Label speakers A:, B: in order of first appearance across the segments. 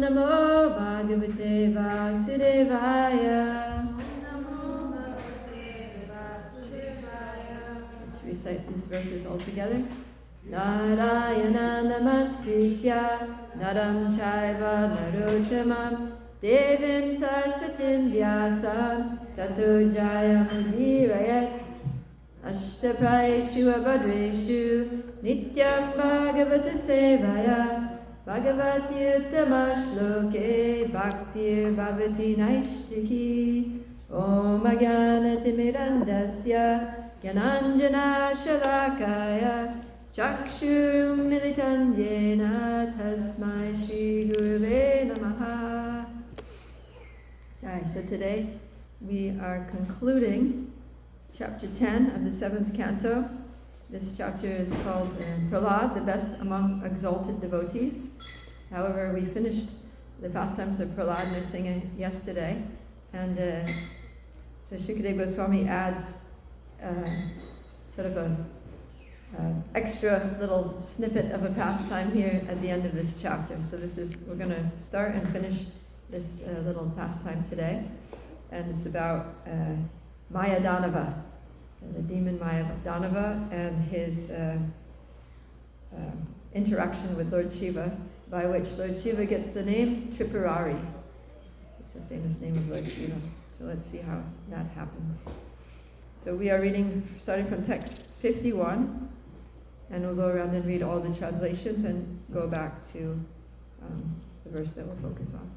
A: Namo Bhagavate Vasudevaya. Let's recite these verses all together. Narayana Namaskritya Naram Chaiva Narottamam Devim Saraswatim Vyasam Tato Jayamudhirayat Ashtaprayeshu Abhadreshu Nityam Bhagavata Sevaya Bhagavati Uttama Shloke Bhaktir Bhavati Naishtiki Om Agyanatimirandasya Gyananjana Shalakaya Chakshurum Militan Yena Tasmai Shri Gurave Namaha. So today we are concluding chapter 10 of the 7th canto. This chapter is called Prahlad, the best among exalted devotees. However, we finished the pastimes of Prahlad Nrsimha yesterday, and so Shukadeva Goswami adds sort of a extra little snippet of a pastime here at the end of this chapter. So we're going to start and finish this little pastime today, and it's about Mayadanava, the demon Mayadanava, and his interaction with Lord Shiva, by which Lord Shiva gets the name Tripurari. It's a famous name of Lord Shiva. So let's see how that happens. So we are reading, starting from text 51, and we'll go around and read all the translations and go back to the verse that we'll focus on.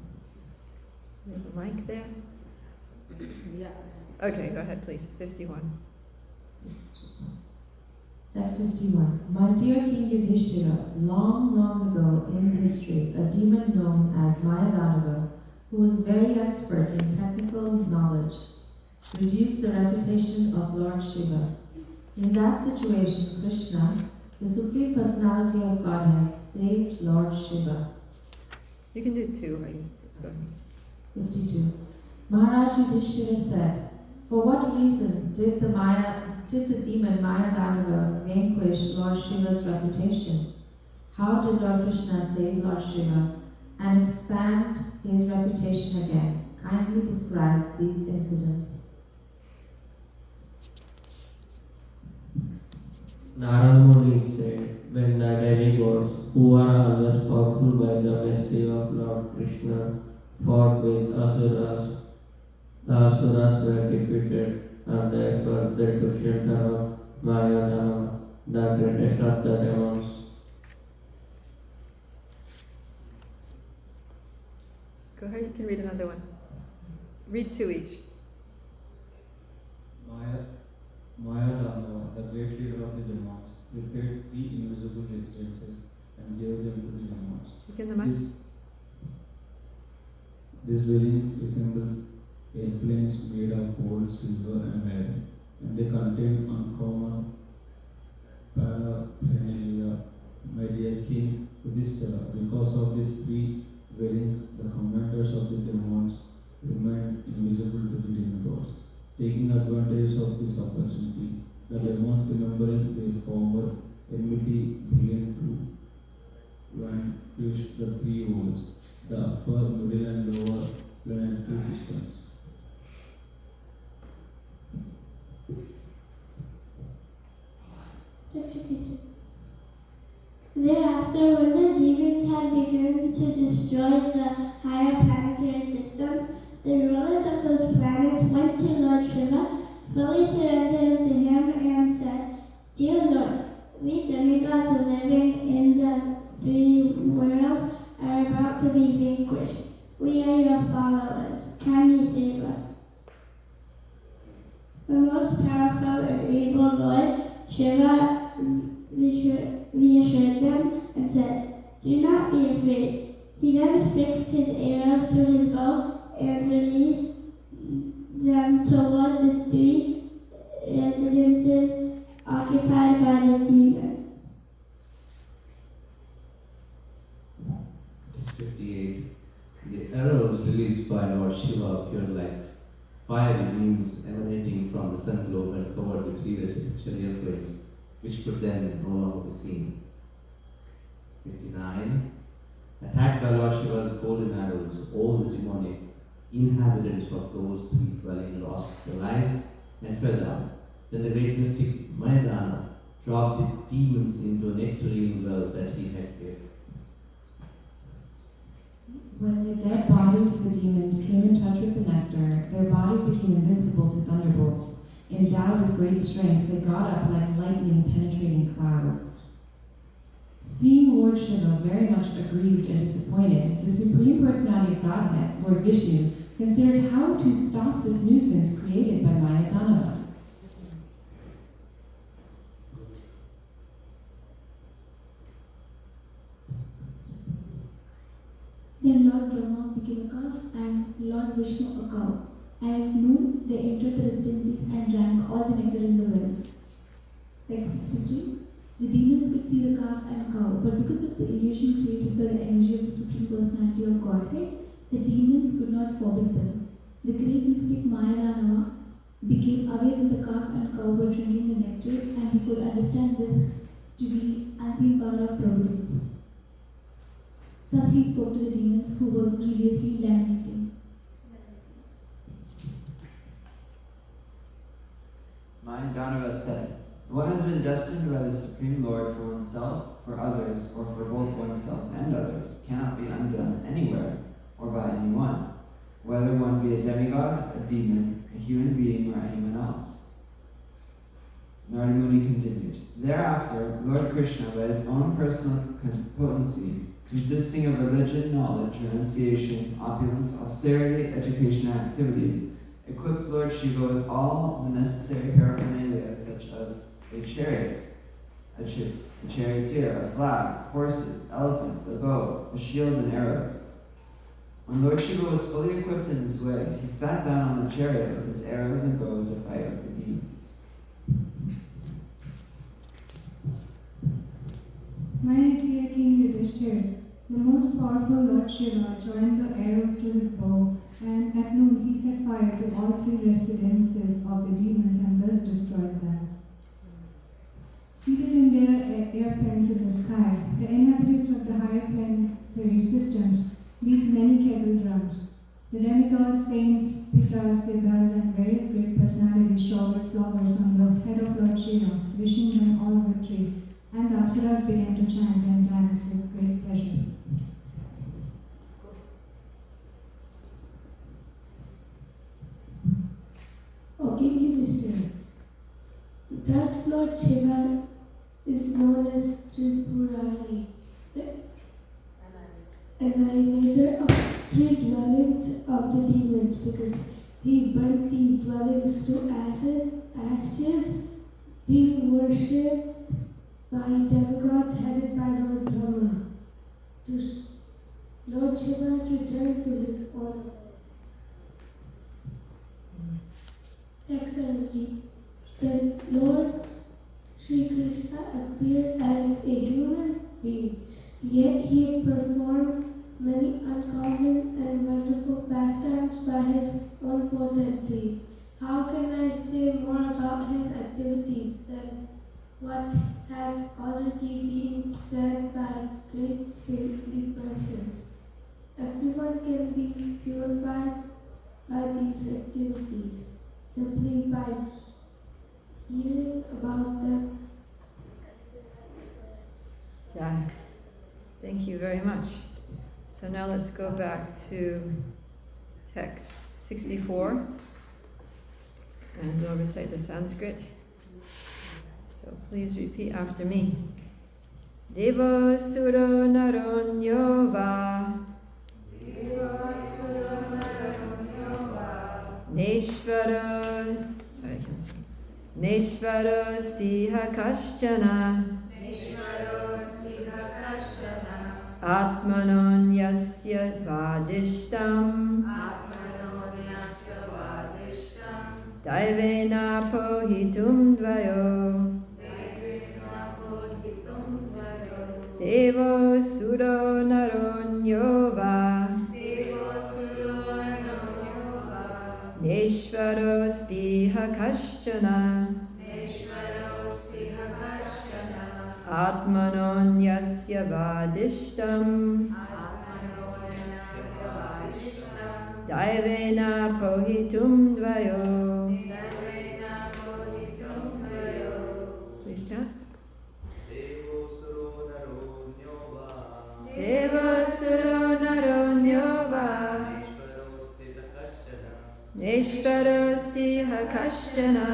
A: We have a mic there?
B: Yeah.
A: Okay, go ahead please, 51.
C: Text 51. My dear King Yudhishthira, long, long ago in history, a demon known as Mayadanava, who was very expert in technical knowledge, reduced the reputation of Lord Shiva. In that situation, Krishna, the Supreme Personality of Godhead, saved Lord Shiva.
A: You can do two, right? Let's go.
C: 52. Maharaj Yudhishthira said, for what reason did the demon Mayadanava vanquish Lord Shiva's reputation? How did Lord Krishna save Lord Shiva and expand his reputation again? Kindly describe these incidents.
D: Narada Muni said, when the demigods, who are always powerful by the mercy of Lord Krishna, fought with asuras, the asuras were defeated, and therefore they took shelter of Mayadanava, the greatest of the demons.
A: Go ahead, you can read another one. Read two each.
E: Mayadanava, the great leader of the demons, prepared 3 invisible residences and gave them to the demons.
A: Again, the mic.
E: These dwellings resemble airplanes made of gold, silver, and iron, and they contain uncommon paraphernalia. My dear King Yudhishthira, because of these 3 dwellings, the commanders of the demons remained invisible to the demigods. Taking advantage of this opportunity, the demons, remembering their former enmity, began to vanquish the 3 worlds, the upper, middle, and lower planetary systems.
F: Thereafter, when the demons had begun to destroy the higher planetary systems, the rulers of those planets went to Lord Shiva, fully surrendered to him, and said, Dear Lord, we demigods living in the 3 worlds are about to be vanquished. We are your followers. Can you save us? The most powerful and able Lord Shiva reassured them and said, Do not be afraid. He then fixed his arrows to his bow and released them toward the 3 residences occupied by the demons.
G: 58. The arrows released by Lord Shiva appeared like fiery beams emanating from the sun globe and covered the 3 residential airplanes, which could then no longer be seen. 59. Attacked Fired by Lord Shiva's golden arrows, all the demonic inhabitants of those three dwellings lost their lives and fell down. Then the great mystic Mayadana dropped the demons into a nectarine well that he had given.
C: When the dead bodies of the demons came in touch with the nectar, their bodies became invincible to thunderbolts. Endowed with great strength, they got up like lightning penetrating clouds. Seeing Lord Shiva very much aggrieved and disappointed, the Supreme Personality of Godhead, Lord Vishnu, considered how to stop this nuisance created by Mayadanava.
F: Then Lord Brahma became a calf and Lord Vishnu a cow. And at noon they entered the residences and drank all the nectar in the well. Text 63. The demons could see the calf and cow, but because of the illusion created by the energy of the Supreme Personality of Godhead, the demons could not forbid them. The great mystic Mayadanava became aware that the calf and cow were drinking the nectar, and he could understand this to be unseen power of providence. Thus he spoke to the demons who were grievously lamenting.
H: Mayadanava said, "What has been destined by the Supreme Lord for oneself, for others, or for both oneself and others, cannot be undone anywhere or by anyone, whether one be a demigod, a demon, a human being, or anyone else." Narada Muni continued, "Thereafter, Lord Krishna, by his own personal potency, consisting of religion, knowledge, renunciation, opulence, austerity, education, and activities, equipped Lord Shiva with all the necessary paraphernalia such as a chariot, a charioteer, a flag, horses, elephants, a bow, a shield, and arrows. When Lord Shiva was fully equipped in this way, he sat down on the chariot with his arrows and bows to fight with the demons."
I: My dear King Yudhishthira, the most powerful Lord Shiva joined the arrows to his bow, and at noon he set fire to all three residences of the demons and thus destroyed them. Seated in their airplanes in the sky, the inhabitants of the higher planetary systems beat many kettle drums. The demigods, saints, pitas, siddhas, and various great personalities showered flowers on the head of Lord Shiva, wishing them all victory, and the apsaras began to chant and dance with great pleasure.
F: O King Yudhishthira, thus Lord Shiva is known as Tripurari, the annihilator of three dwellings of the demons, because he burnt these dwellings to ashes, being worshipped by demigods headed by Lord Brahma. Lord Shiva returned to his own. Excellently, the Lord Sri Krishna appeared as a human being, yet he performed many uncommon and wonderful pastimes by his own potency. How can I say more about his activities than what has already been said by great saintly persons? Everyone can be purified by these activities simply by hearing about them.
A: Yeah, thank you very much. So now let's go back to text 64 and we'll recite the Sanskrit. So please repeat after me. Devo suro naronyo va Neshvaro, sorry, I can't sing. Neshvaro stiha kaschana Atmanon yasya vadishtam Daivena pohitum dvayo Devo suro naronyo va Neshvaro stiha kaschana Atmanon yasya vadishtam Daivena Pohitum Dvayo. Please chant. Devo Suro Naro Nyoba. Nishvarosti Hakaschana.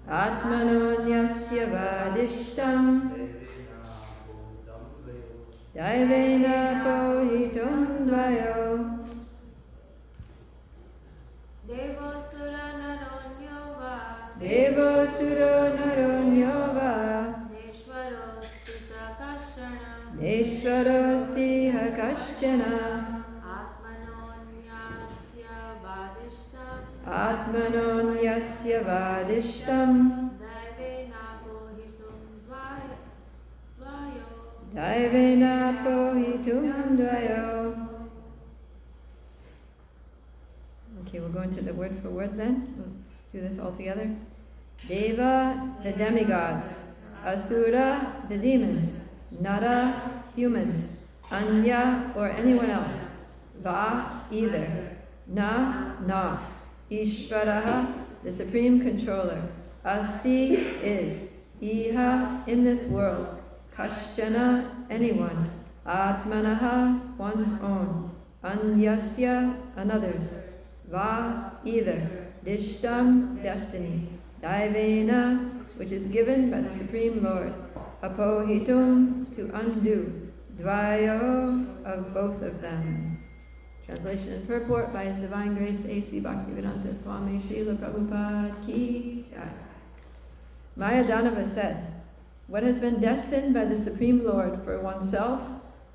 A: Atmanonyasya Vadishtam. Daivena Pohitum Dvayo. Devo Suro Naronyoba. Nishvarosti Hakaschana. Atmanonyasya Vadishtam. Daivena Pohitum Dvayo. Okay, we'll go into the word for word then. We'll do this all together. Deva, the demigods. Asura, the demons. Nara, humans. Anya, or anyone else. Va, either. Na, not. Ishvaraha, the supreme controller. Asti, is. Iha, in this world. Kaschana, anyone. Atmanaha, one's own. Anyasya, another's. Va, either. Dishtam, destiny. Daivena, which is given by the Supreme Lord. Apohitum, to undo. Dvayo, of both of them. Translation and purport by His Divine Grace A.C. Bhaktivedanta Swami Srila Prabhupada Ki Jai. Mayadanava said, what has been destined by the Supreme Lord for oneself,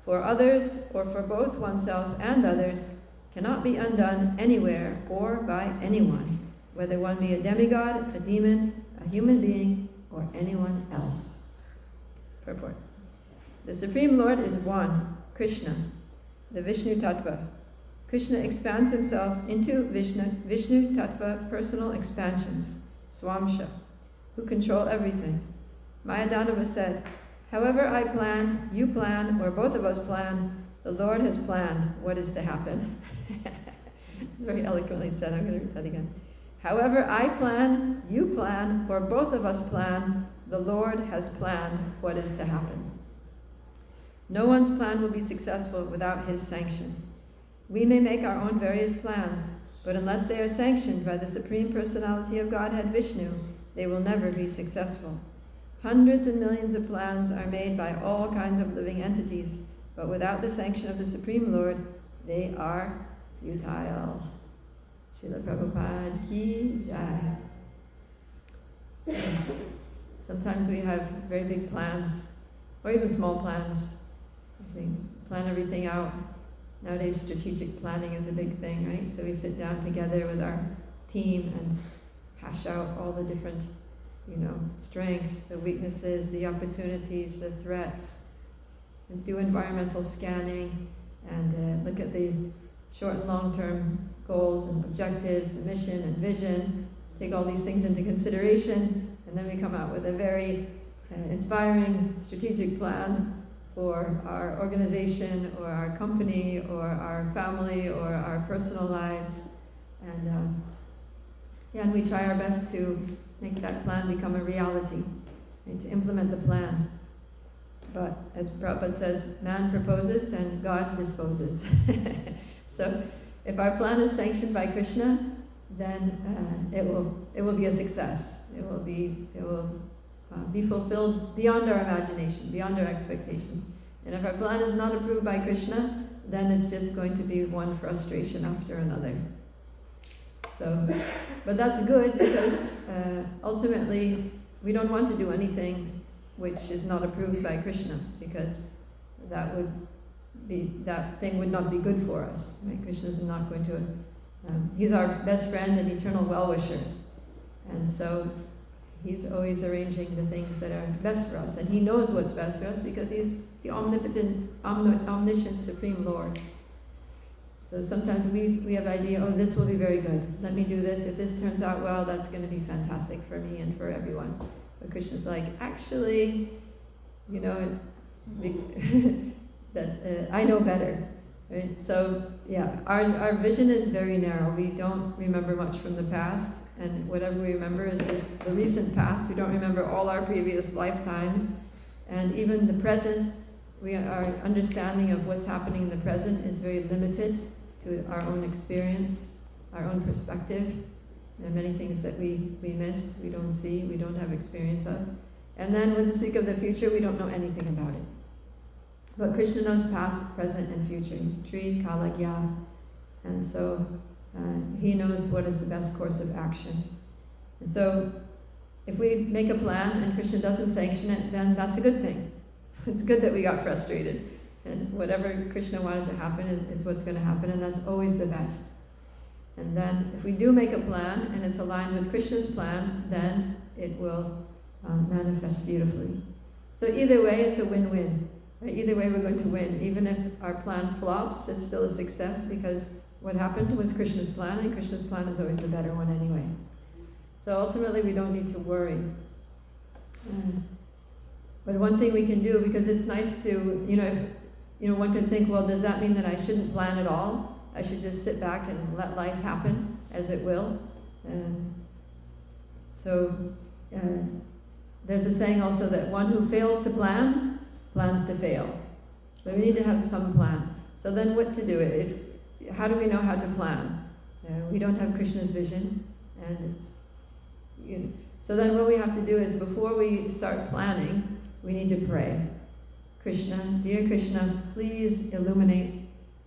A: for others, or for both oneself and others, cannot be undone anywhere or by anyone, whether one be a demigod, a demon, a human being, or anyone else. Purport. The Supreme Lord is one, Krishna, the Vishnu Tattva. Krishna expands himself into Vishnu Tattva personal expansions, Swamsha, who control everything. Mayadanava said, however I plan, you plan, or both of us plan, the Lord has planned what is to happen. It's very eloquently said. I'm going to read that again. However I plan, you plan, or both of us plan, the Lord has planned what is to happen. No one's plan will be successful without His sanction. We may make our own various plans, but unless they are sanctioned by the Supreme Personality of Godhead Vishnu, they will never be successful. Hundreds and millions of plans are made by all kinds of living entities, but without the sanction of the Supreme Lord, they are futile. Srila Prabhupada Ki Jai. So, sometimes we have very big plans, or even small plans. I think plan everything out. Nowadays, strategic planning is a big thing, right? So we sit down together with our team and hash out all the different, strengths, the weaknesses, the opportunities, the threats, and do environmental scanning, and look at the short and long-term goals and objectives, the mission and vision, take all these things into consideration, and then we come out with a very inspiring strategic plan for our organization or our company or our family or our personal lives. And we try our best to make that plan become a reality, and to implement the plan. But as Prabhupada says, man proposes and God disposes. So if our plan is sanctioned by Krishna, then it will be a success. It will be fulfilled beyond our imagination, beyond our expectations. And if our plan is not approved by Krishna, then it's just going to be one frustration after another. So, but that's good, because ultimately we don't want to do anything which is not approved by Krishna, because that thing would not be good for us. Right? Krishna is not going to. He's our best friend and eternal well-wisher, and so He's always arranging the things that are best for us, and He knows what's best for us because He's the omnipotent, omniscient Supreme Lord. So sometimes we have the idea, this will be very good. Let me do this. If this turns out well, that's going to be fantastic for me and for everyone. But Krishna's like, actually, that I know better. Right? So, yeah, our vision is very narrow. We don't remember much from the past, and whatever we remember is just the recent past. We don't remember all our previous lifetimes, and even the present. Our understanding of what's happening in the present is very limited to our own experience, our own perspective. There are many things that we miss, we don't see, we don't have experience of. And then when to speak of the future, we don't know anything about it. But Krishna knows past, present, and future. He's Tri Kala Gya. And so he knows what is the best course of action. And so if we make a plan and Krishna doesn't sanction it, then that's a good thing. It's good that we got frustrated. And whatever Krishna wanted to happen is what's going to happen, and that's always the best. And then if we do make a plan and it's aligned with Krishna's plan, then it will manifest beautifully. So either way, it's a win-win. Right? Either way, we're going to win. Even if our plan flops, it's still a success, because what happened was Krishna's plan, and Krishna's plan is always the better one anyway. So ultimately, we don't need to worry. But one thing we can do, because it's nice to, if one could think, well, does that mean that I shouldn't plan at all? I should just sit back and let life happen as it will? There's a saying also that one who fails to plan, plans to fail. But we need to have some plan. So then what to do? How do we know how to plan? We don't have Krishna's vision. So then what we have to do is, before we start planning, we need to pray. Krishna, dear Krishna, please illuminate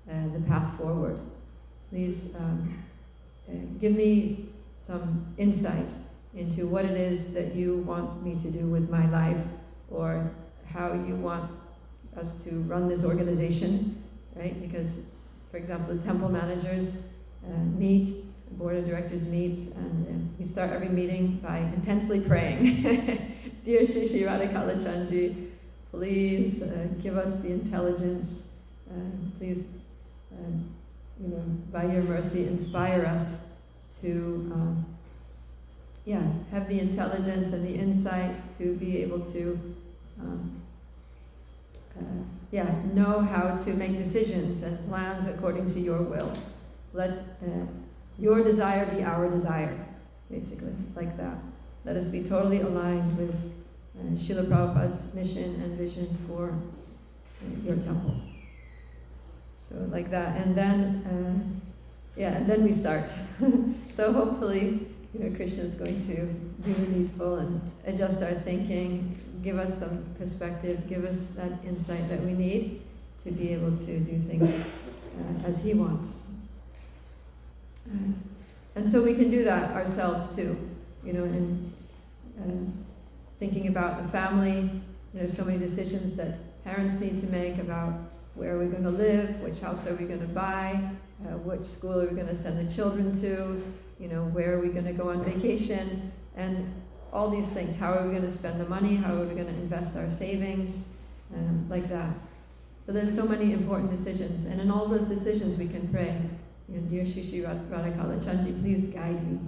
A: the path forward. Please give me some insight into what it is that you want me to do with my life, or how you want us to run this organization, right? Because, for example, the temple managers meet, the board of directors meets, and we start every meeting by intensely praying. Dear Shri Shri Radhikala Chandji, please give us the intelligence. Please, by your mercy, inspire us to, have the intelligence and the insight to be able to, know how to make decisions and plans according to your will. Let your desire be our desire, basically, like that. Let us be totally aligned with Srila Prabhupada's mission and vision for your temple. So like that, and then, and then we start. So hopefully, Krishna is going to do the needful and adjust our thinking, give us some perspective, give us that insight that we need to be able to do things as he wants. And so we can do that ourselves too, in thinking about the family. So many decisions that parents need to make about where are we going to live, which house are we going to buy, which school are we going to send the children to, where are we going to go on vacation, and all these things. How are we going to spend the money? How are we going to invest our savings? Like that. So there's so many important decisions, and in all those decisions we can pray. Dear Shri Shri Radhikala Chandji, please guide me.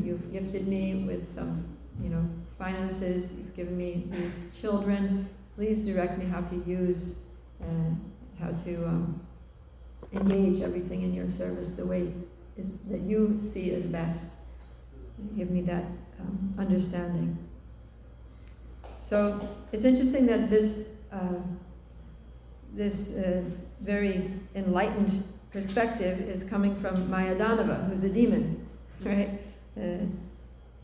A: You've gifted me with some, finances. You've given me these children. Please direct me how to use, how to engage everything in your service the way that you see as best. Give me that understanding. So it's interesting that this very enlightened perspective is coming from Mayadanava, who's a demon, right?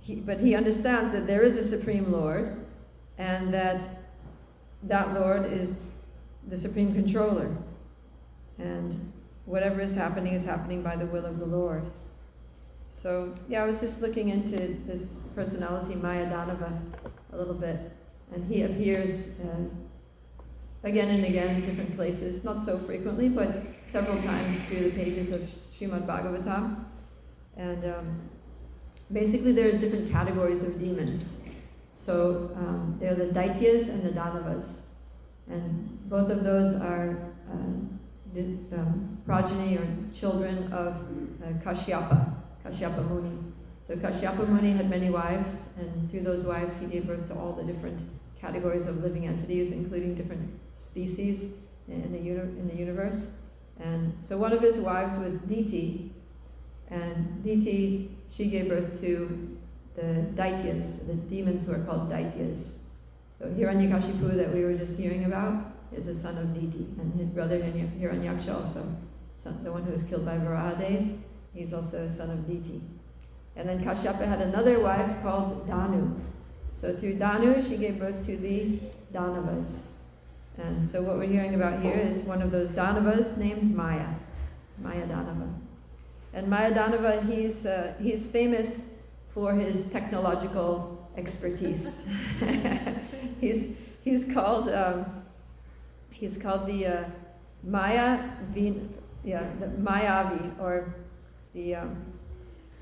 A: But he understands that there is a Supreme Lord, and that Lord is the Supreme Controller, and whatever is happening by the will of the Lord. So, I was just looking into this personality, Mayadanava, a little bit, and he appears again and again in different places, not so frequently, but several times through the pages of Srimad Bhagavatam. And basically there's different categories of demons. So they're the Daityas and the Danavas. And both of those are progeny or children of Kashyapa Muni. So Kashyapa Muni had many wives, and through those wives he gave birth to all the different categories of living entities, including different species in the universe. And so one of his wives was Diti, and Diti, she gave birth to the Daityas, the demons who are called Daityas. So Hiranyakashipu that we were just hearing about is a son of Diti, and his brother Hiranyaksha also, the one who was killed by Varahadev, he's also a son of Diti. And then Kashyapa had another wife called Danu. So through Danu, she gave birth to the Danavas. And so what we're hearing about here is one of those Danavas named Maya Danava. And Maya Danava, he's famous for his technological expertise. he's called the the Mayavi, or the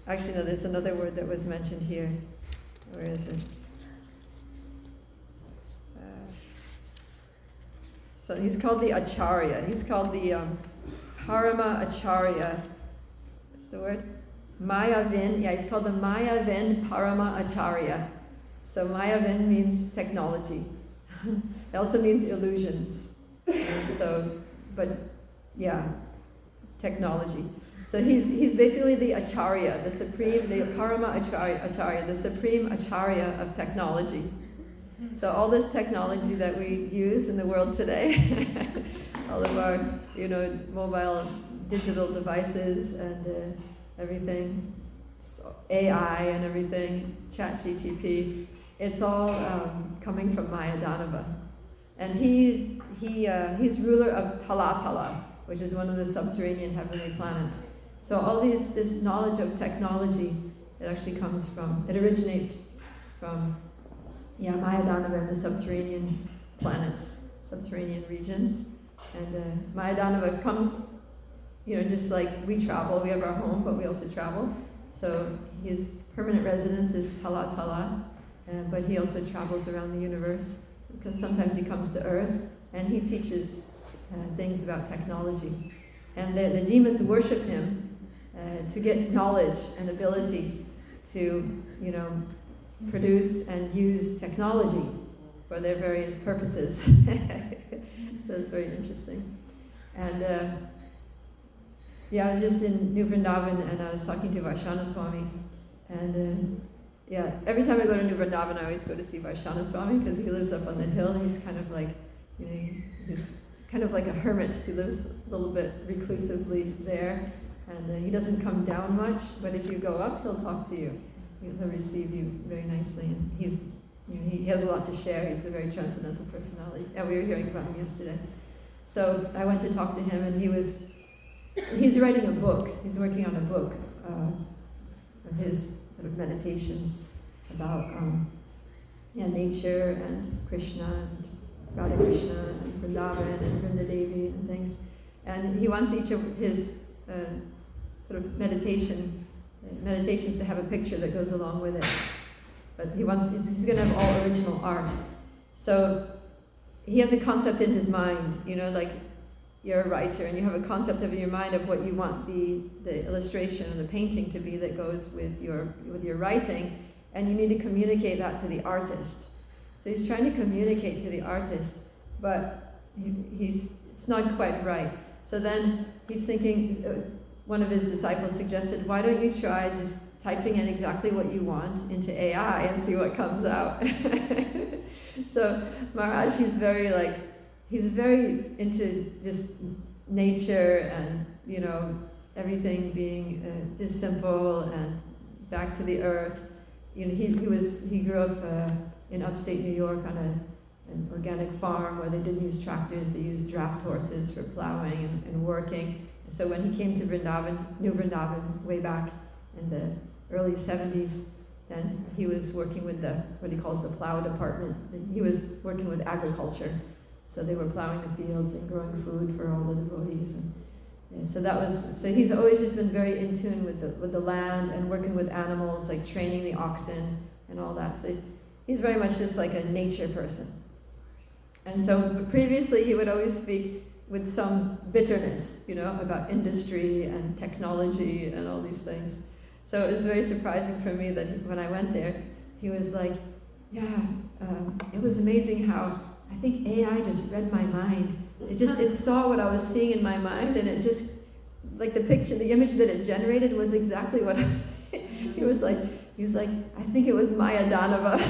A: actually no, there's another word that was mentioned here. Where is it? So he's called the Acharya. He's called the Parama Acharya. What's the word? Mayavin. Yeah, he's called the Mayavin Parama Acharya. So Mayavin means technology. It also means illusions. And so, but yeah, technology. So he's basically the Acharya, the Parama Acharya, the supreme Acharya of technology. So all this technology that we use in the world today, all of our, mobile digital devices and everything, AI and everything, ChatGTP, it's all coming from Maya Danava. And he's ruler of Talatala, which is one of the subterranean heavenly planets. So all this knowledge of technology, it originates from Maya Danava and the subterranean planets, subterranean regions. And Maya Danava comes, just like we travel, we have our home, but we also travel. So his permanent residence is Talatala, but he also travels around the universe, because sometimes he comes to Earth and he teaches things about technology. And the demons worship him to get knowledge and ability to, produce and use technology for their various purposes. So it's very interesting. And I was just in New Vrindavan and I was talking to Vaishana Swami. And every time I go to New Vrindavan, I always go to see Vaishana Swami because he lives up on the hill. He's kind of like, he's kind of like a hermit. He lives a little bit reclusively there. And he doesn't come down much, but if you go up, he'll talk to you. He'll receive you very nicely, and he has a lot to share. He's a very transcendental personality. Yeah, we were hearing about him yesterday. So I went to talk to him, and he's writing a book. He's working on a book of his sort of meditations about nature and Krishna and Radha Krishna and Vrindavan and Vrindadevi and things. And he wants each of his sort of meditations to have a picture that goes along with it. But he's going to have all original art. So he has a concept in his mind, like you're a writer and you have a concept in your mind of what you want the illustration and the painting to be that goes with your writing, and you need to communicate that to the artist. So he's trying to communicate to the artist, but it's not quite right. So then he's thinking, one of his disciples suggested, why don't you try just typing in exactly what you want into AI and see what comes out? So Maharaj, he's very into just nature and, everything being just simple and back to the earth. He grew up in upstate New York on an organic farm where they didn't use tractors, they used draft horses for plowing and working. So when he came to Vrindavan, New Vrindavan, way back in the early 70s, then he was working with what he calls the plow department. He was working with agriculture. So they were plowing the fields and growing food for all the devotees. And so he's always just been very in tune with the land and working with animals, like training the oxen and all that. So he's very much just like a nature person. And so previously he would always speak with some bitterness, about industry and technology and all these things. So it was very surprising for me that when I went there, he was like, it was amazing how I think AI just read my mind. it saw what I was seeing in my mind, and it just, like the picture, the image that it generated was exactly what I was thinking. He was like, I think it was Maya Danava.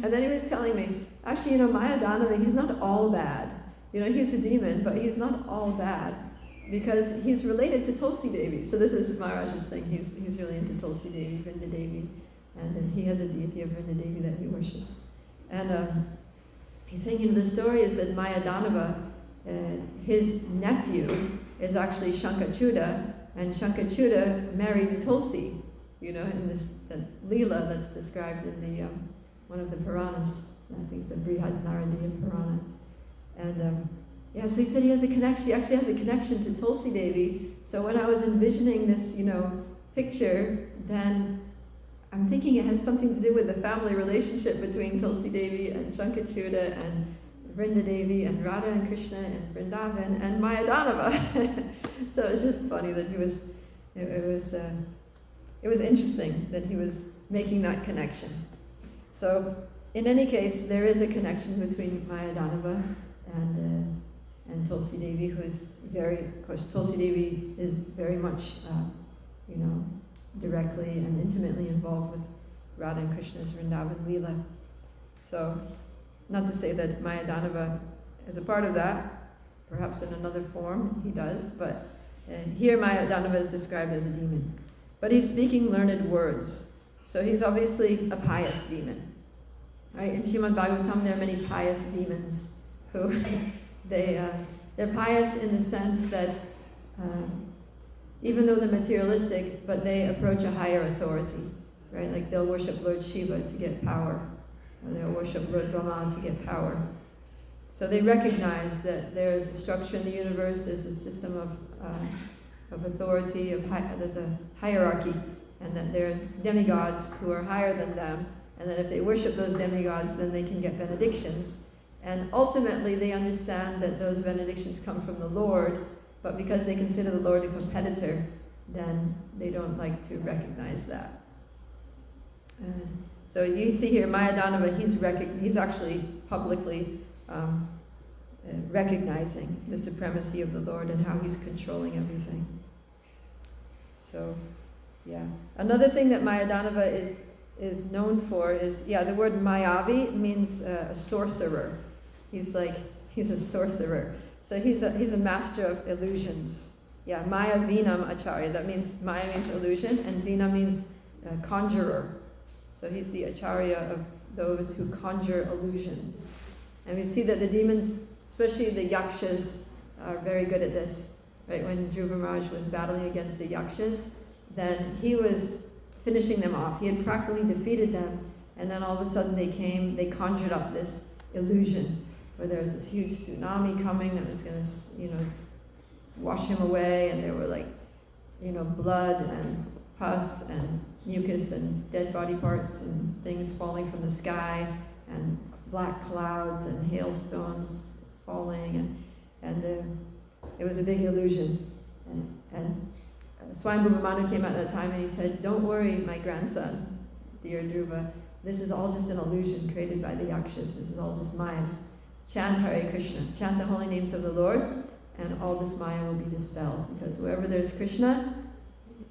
A: And then he was telling me, actually, Maya Danava, he's not all bad. He's a demon, but he's not all bad, because he's related to Tulsi Devi. So this is Maharaj's thing. He's really into Tulsi Devi, Vrinda Devi, and he has a deity of Vrinda Devi that he worships. And he's saying, the story is that Maya Danava, his nephew, is actually Shankachuda, and Shankachuda married Tulsi, in this Leela that's described in the one of the Puranas. I think it's the Brihad Naradiya Purana. And so he said he has a connection. He actually has a connection to Tulsi Devi. So when I was envisioning this, picture, then I'm thinking it has something to do with the family relationship between Tulsi Devi and Shankachuda and Vrinda Devi and Radha and Krishna and Vrindavan and Maya Danava. So it's just funny that he was. It was interesting that he was making that connection. So in any case, there is a connection between Maya Danava and Tulsi Devi, who is of course, Tulsi Devi is very much, directly and intimately involved with Radha and Krishna's Vrindavan Leela. So, not to say that Maya Danava is a part of that, perhaps in another form he does, but here Maya Danava is described as a demon. But he's speaking learned words, so he's obviously a pious demon. Right? In Srimad Bhagavatam, there are many pious demons who they're pious in the sense that even though they're materialistic, but they approach a higher authority, right? Like they'll worship Lord Shiva to get power, or they'll worship Lord Brahma to get power. So they recognize that there is a structure in the universe, there's a system of authority, there's a hierarchy, and that there are demigods who are higher than them, and that if they worship those demigods, then they can get benedictions. And ultimately, they understand that those benedictions come from the Lord, but because they consider the Lord a competitor, then they don't like to recognize that. So you see here, Maya Danava, he's actually publicly recognizing the supremacy of the Lord and how he's controlling everything. So, yeah. Another thing that Maya Danava is known for is, the word Mayavi means a sorcerer. He's a sorcerer. So he's a master of illusions. Yeah, Maya Vinam Acharya. That means Maya means illusion, and Vina means conjurer. So he's the Acharya of those who conjure illusions. And we see that the demons, especially the Yakshas, are very good at this. Right? When Dhruva Maharaj was battling against the Yakshas, then he was finishing them off. He had practically defeated them, and then all of a sudden they conjured up this illusion where there was this huge tsunami coming that was going to, wash him away, and there were blood and pus and mucus and dead body parts and things falling from the sky, and black clouds and hailstones falling, and it was a big illusion. And Swayambhuva Manu came out at that time and he said, "Don't worry, my grandson, dear Dhruva, this is all just an illusion created by the Yakshas. This is all just Maya. Just chant Hare Krishna, chant the holy names of the Lord, and all this Maya will be dispelled. Because wherever there's Krishna,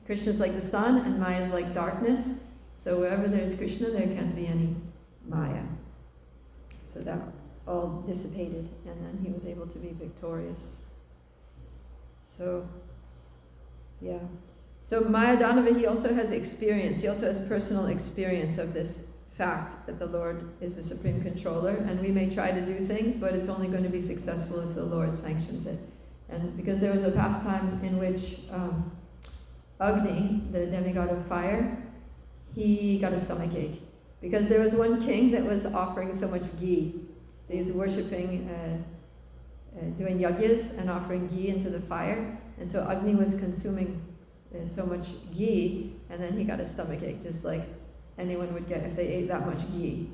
A: Krishna's like the sun and Maya is like darkness. So wherever there's Krishna, there can't be any Maya." So that all dissipated, and then he was able to be victorious. So, yeah. So Maya Danava, he also has experience. He also has personal experience of this fact that the Lord is the supreme controller, and we may try to do things, but it's only going to be successful if the Lord sanctions it. And because there was a pastime in which Agni, the demigod of fire, he got a stomachache. Because there was one king that was offering so much ghee. So he's worshipping, doing yagyas and offering ghee into the fire. And so Agni was consuming so much ghee, and then he got a stomachache, just like anyone would get if they ate that much ghee.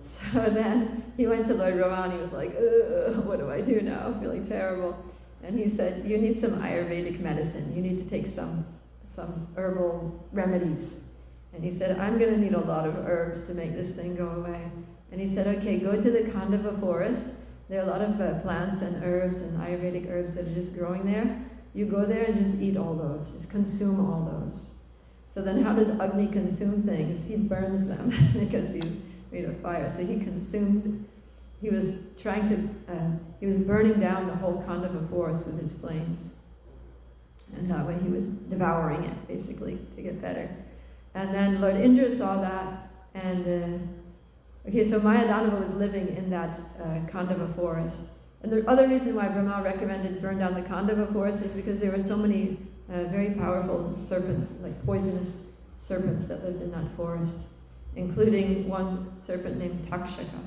A: So then he went to Lord Rama and he was like, what do I do now? I'm feeling terrible. And he said, you need some Ayurvedic medicine. You need to take some herbal remedies. And he said, I'm going to need a lot of herbs to make this thing go away. And he said, okay, go to the Khandava forest There are a lot of plants and herbs and Ayurvedic herbs that are just growing there. You go there and just eat all those, just consume all those. So then how does Agni consume things? He burns them because he's made of fire. So he was burning down the whole Khandava forest with his flames. And that way he was devouring it, basically, to get better. And then Lord Indra saw that, and so Mayadanava was living in that Khandava forest. And the other reason why Brahma recommended burn down the Khandava forest is because there were so many very powerful serpents, like poisonous serpents that lived in that forest, including one serpent named Takshaka,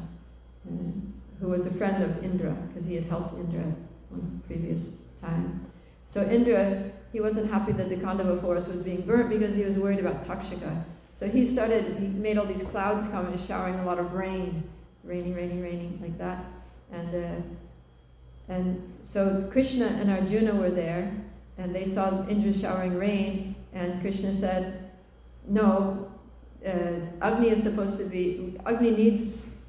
A: who was a friend of Indra, because he had helped Indra one previous time. So Indra, he wasn't happy that the Khandava forest was being burnt because he was worried about Takshaka. So he made all these clouds come and showering a lot of rain, raining, like that. And so Krishna and Arjuna were there, and they saw Indra showering rain, and Krishna said, no, Agni needs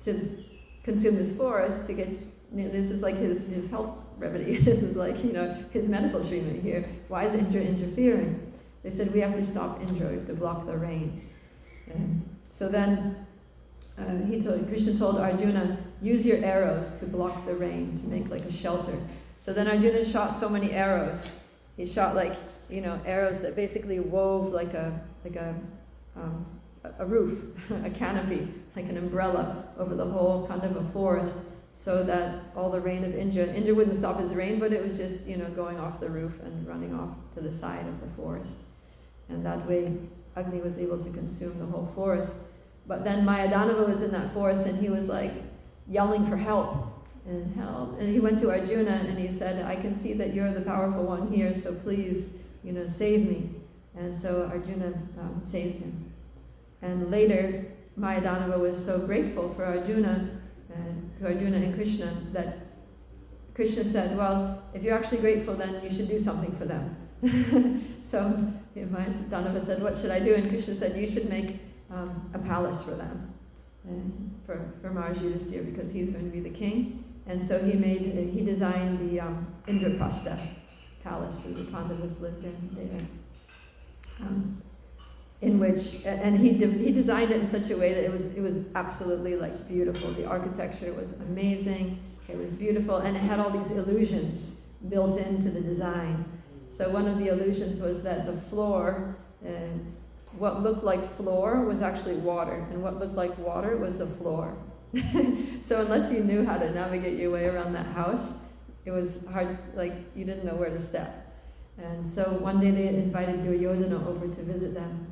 A: to consume this forest to get, this is like his health remedy, this is like, his medical treatment here. Why is Indra interfering? They said, we have to stop Indra, we have to block the rain. So then Krishna told Arjuna, use your arrows to block the rain, to make like a shelter. So then Arjuna shot so many arrows. He shot arrows that basically wove like a roof, a canopy, like an umbrella over the whole Khandava forest, so that all the rain of Indra wouldn't stop his rain, but it was just, going off the roof and running off to the side of the forest. And that way Agni was able to consume the whole forest. But then Mayadanava was in that forest, and he was like yelling for help. And he went to Arjuna and he said, I can see that you're the powerful one here, so please, save me. And so Arjuna saved him. And later, Mayadanava was so grateful for Arjuna and Krishna, that Krishna said, well, if you're actually grateful, then you should do something for them. So Mayadanava said, what should I do? And Krishna said, you should make a palace for them, for Maharaj Yudhisthira, because he's going to be the king. And so he designed the Indraprastha palace that the Pandavas lived in there. In which, and he designed it in such a way that it was absolutely like beautiful. The architecture was amazing. It was beautiful, and it had all these illusions built into the design. So one of the illusions was that the floor, what looked like floor was actually water, and what looked like water was the floor. So unless you knew how to navigate your way around that house, it was hard, like you didn't know where to step. And so one day they invited Duryodhana over to visit them.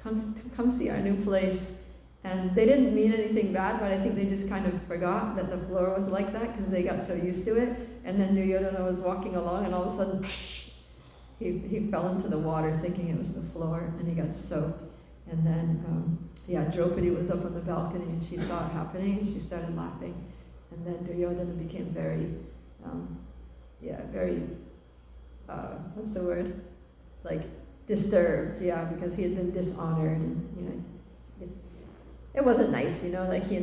A: Come see our new place. And they didn't mean anything bad, but I think they just kind of forgot that the floor was like that because they got so used to it. And then Duryodhana was walking along, and all of a sudden, he fell into the water thinking it was the floor, and he got soaked. And then, Draupadi was up on the balcony, and she saw it happening, and she started laughing. And then Duryodhana became very, what's the word? Like, disturbed, because he had been dishonored, and, it wasn't nice, like he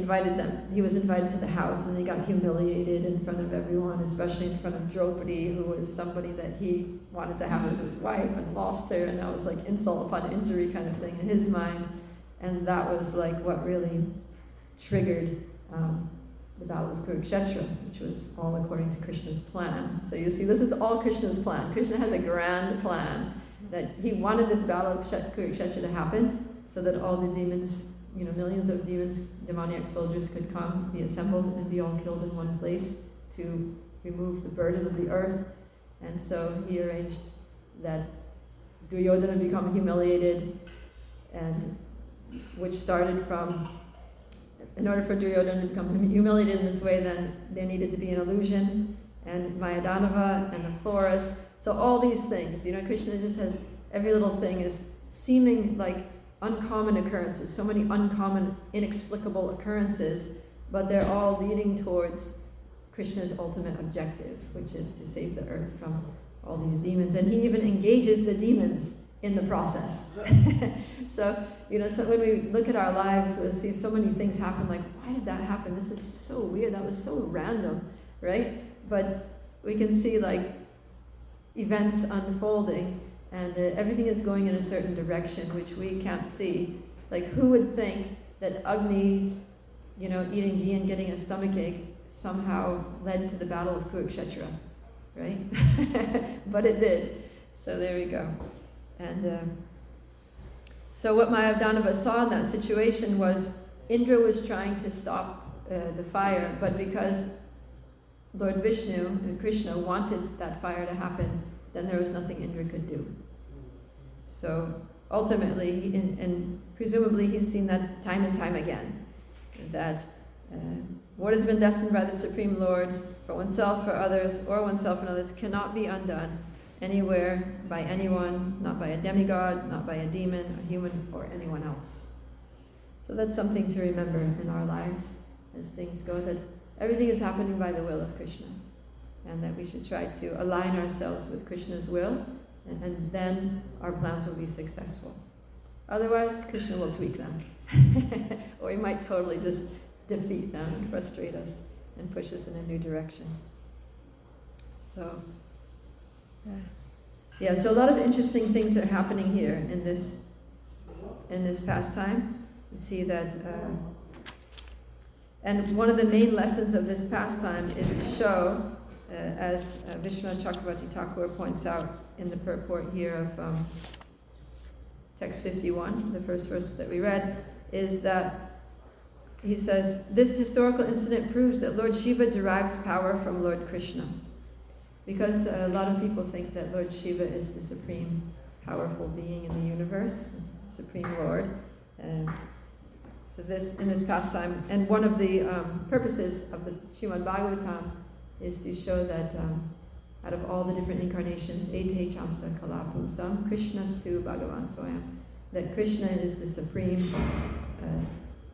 A: was invited to the house, and he got humiliated in front of everyone, especially in front of Draupadi, who was somebody that he wanted to have as his wife and lost her, and that was like insult upon injury kind of thing in his mind. And that was like what really triggered the Battle of Kurukshetra, which was all according to Krishna's plan. So you see, this is all Krishna's plan. Krishna has a grand plan that he wanted this Battle of Kurukshetra to happen so that all the demons, millions of demons, demoniac soldiers could come, be assembled, and be all killed in one place to remove the burden of the earth. And so he arranged that Duryodhana become humiliated, and which started from, in order for Duryodhana to become humiliated in this way, then there needed to be an illusion, and Mayadanava, and the forest. So all these things, Krishna just has, every little thing is seeming like uncommon occurrences, so many uncommon, inexplicable occurrences, but they're all leading towards Krishna's ultimate objective, which is to save the earth from all these demons. And he even engages the demons in the process. So when we look at our lives, we'll see so many things happen, like, why did that happen? This is so weird, that was so random. right? But we can see like events unfolding, and everything is going in a certain direction which we can't see. Like, who would think that Agni's, eating ghee and getting a stomachache somehow led to the Battle of Kurukshetra, right? But it did. So there we go. And so what Mayadanava saw in that situation was Indra was trying to stop the fire, but because Lord Vishnu and Krishna wanted that fire to happen, then there was nothing Indra could do. So ultimately, and presumably he's seen that time and time again, that what has been destined by the Supreme Lord for oneself, for others, or oneself and others cannot be undone anywhere by anyone, not by a demigod, not by a demon, a human, or anyone else. So that's something to remember in our lives as things go, that everything is happening by the will of Krishna, and that we should try to align ourselves with Krishna's will, and then our plans will be successful. Otherwise, Krishna will tweak them. Or he might totally just defeat them and frustrate us and push us in a new direction. So, so a lot of interesting things are happening here in this pastime. We see that, and one of the main lessons of this pastime is to show, as Vishnu Chakravarti Thakur points out in the purport here of text 51, the first verse that we read, is that he says, this historical incident proves that Lord Shiva derives power from Lord Krishna. Because a lot of people think that Lord Shiva is the supreme powerful being in the universe, the supreme Lord. So this, in this pastime, and one of the purposes of the Srimad Bhagavatam is to show that out of all the different incarnations, Ete Chamsa Kalapumsam, Krishnastu Bhagavan Swayam, that Krishna is the supreme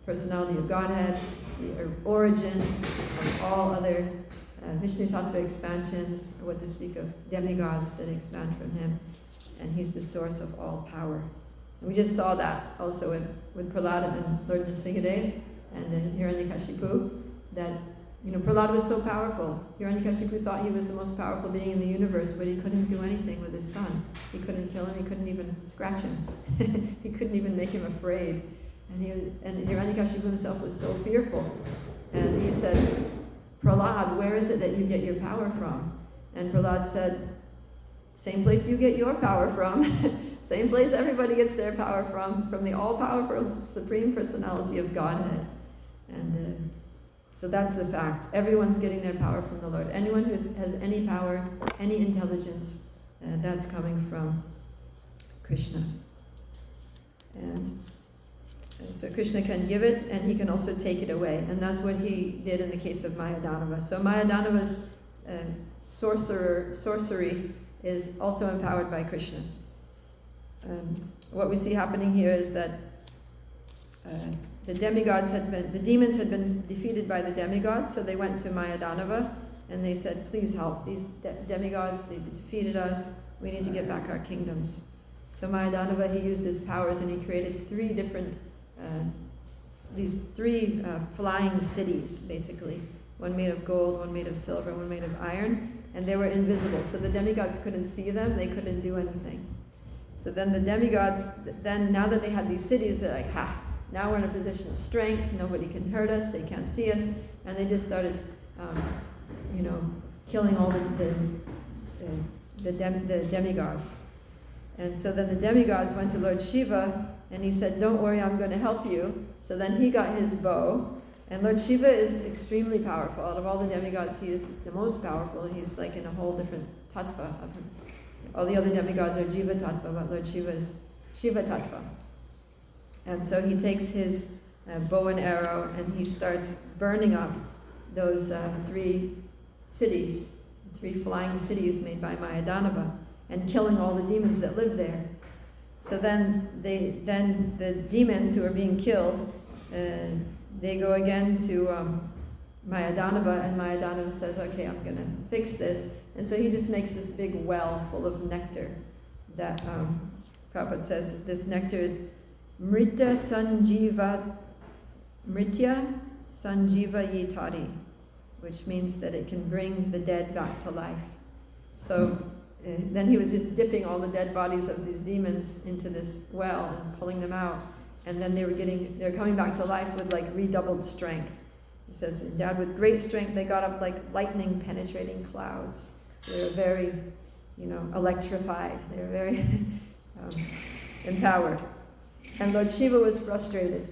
A: personality of Godhead, the origin of all other Vishnu Tattva expansions, or what to speak of demigods that expand from him, and he's the source of all power. And we just saw that also with Prahlada and Lord Nrsimhadev and then Hiranyakashipu, that Prahlada was so powerful. Hiranyakashipu thought he was the most powerful being in the universe, but he couldn't do anything with his son. He couldn't kill him, he couldn't even scratch him. He couldn't even make him afraid. And Hiranyakashipu himself was so fearful. And he said, Prahlad, where is it that you get your power from? And Prahlad said, same place you get your power from. Same place everybody gets their power from the all-powerful Supreme Personality of Godhead. And so that's the fact. Everyone's getting their power from the Lord. Anyone who has any power, any intelligence, that's coming from Krishna. And so Krishna can give it, and he can also take it away. And that's what he did in the case of Mayadanava. So Mayadanava's sorcery is also empowered by Krishna. What we see happening here is that the demons had been defeated by the demigods, so they went to Mayadanava and they said, please help. These demigods, they defeated us. We need to get back our kingdoms. So Mayadanava, he used his powers and he created these three flying cities, basically. One made of gold, one made of silver, one made of iron, and they were invisible. So the demigods couldn't see them, they couldn't do anything. So then the demigods, now that they had these cities, they're like, now we're in a position of strength, nobody can hurt us, they can't see us, and they just started, killing all the demigods. And so then the demigods went to Lord Shiva, and he said, don't worry, I'm going to help you. So then he got his bow, and Lord Shiva is extremely powerful. Out of all the demigods, he is the most powerful. He's like in a whole different tattva of him. All the other demigods are Jiva tattva, but Lord Shiva is Shiva tattva. And so he takes his bow and arrow, and he starts burning up those three flying cities made by Mayadanava, and killing all the demons that live there. So then the demons who are being killed, they go again to Mayadanava, and Mayadanava says, okay, I'm going to fix this. And so he just makes this big well full of nectar that Prabhupada says this nectar is Mritya Sanjiva Yitari. which means that it can bring the dead back to life. So then he was just dipping all the dead bodies of these demons into this well and pulling them out. And then they're coming back to life with like redoubled strength. He says, endowed with great strength, they got up like lightning penetrating clouds. They were very, electrified. They were very empowered. And Lord Shiva was frustrated.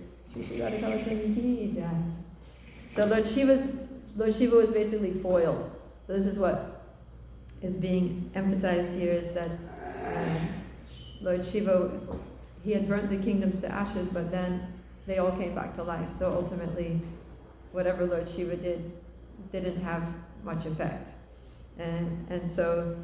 A: So Lord Shiva was basically foiled. So this is what is being emphasized here, is that Lord Shiva, he had burnt the kingdoms to ashes, but then they all came back to life. So ultimately, whatever Lord Shiva did didn't have much effect. And so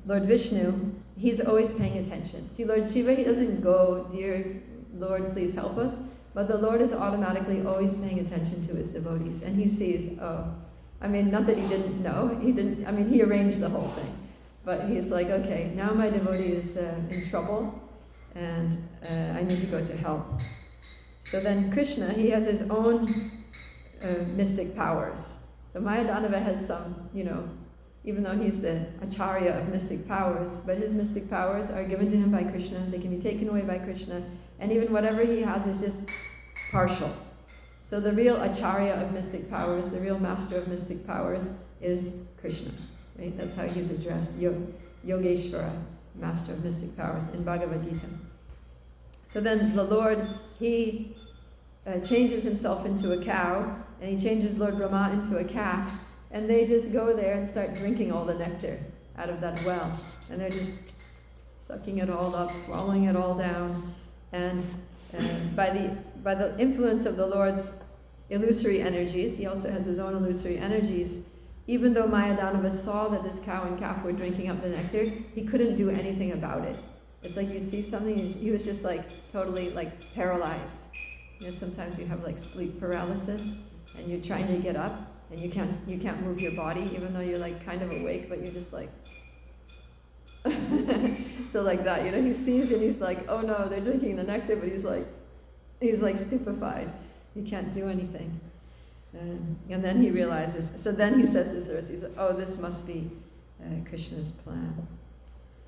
A: Lord Vishnu, he's always paying attention. See, Lord Shiva, he doesn't go, dear Lord, please help us, but the Lord is automatically always paying attention to his devotees, and he sees, not that he didn't know, he arranged the whole thing, but he's like, okay, now my devotee is in trouble, and I need to go to help. So then Krishna, he has his own mystic powers. So Mayadanava has some, even though he's the acharya of mystic powers, but his mystic powers are given to him by Krishna. They can be taken away by Krishna, and even whatever he has is just partial. So the real acharya of mystic powers, the real master of mystic powers, is Krishna. Right? That's how he's addressed, Yogeshvara, master of mystic powers, in Bhagavad Gita. So then the Lord, he changes himself into a cow, and he changes Lord Brahma into a calf, and they just go there and start drinking all the nectar out of that well. And they're just sucking it all up, swallowing it all down. And by the influence of the Lord's illusory energies, he also has his own illusory energies, even though Mayadanava saw that this cow and calf were drinking up the nectar, he couldn't do anything about it. It's like you see something, he was just like totally like paralyzed. Sometimes you have like sleep paralysis, and you're trying to get up, and you can't move your body, even though you're like kind of awake, but you're just like, so like that, he sees it, he's like, oh no, they're drinking the nectar, but he's like stupefied. He can't do anything. And then he realizes, so then he says this verse, he says, oh, this must be Krishna's plan.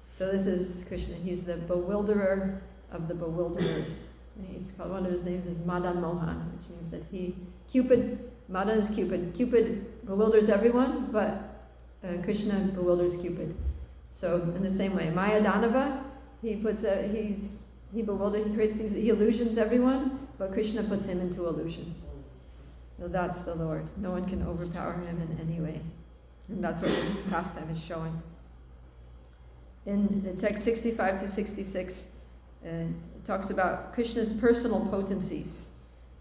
A: So this is Krishna, he's the bewilderer of the bewilderers. And he's called, one of his names is Madan Mohan, which means that Madan is Cupid. Cupid bewilders everyone, but Krishna bewilders Cupid. So in the same way, Mayadanava, he creates these, he illusions everyone, but Krishna puts him into illusion. So that's the Lord. No one can overpower him in any way. And that's what this pastime is showing. In the text 65 to 66, it talks about Krishna's personal potencies,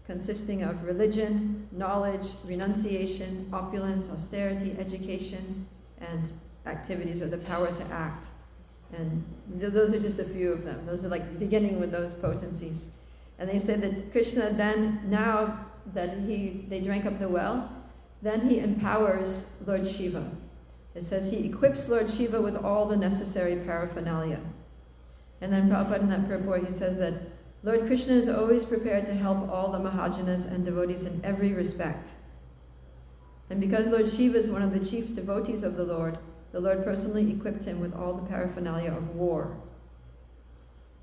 A: consisting of religion, knowledge, renunciation, opulence, austerity, education, and activities, or the power to act. And those are just a few of them. Those are like beginning with those potencies. And they say that Krishna then, now that they drank up the well, then he empowers Lord Shiva. It says he equips Lord Shiva with all the necessary paraphernalia. And then Prabhupada in that purport, he says that Lord Krishna is always prepared to help all the Mahajanas and devotees in every respect. And because Lord Shiva is one of the chief devotees of the Lord personally equipped him with all the paraphernalia of war.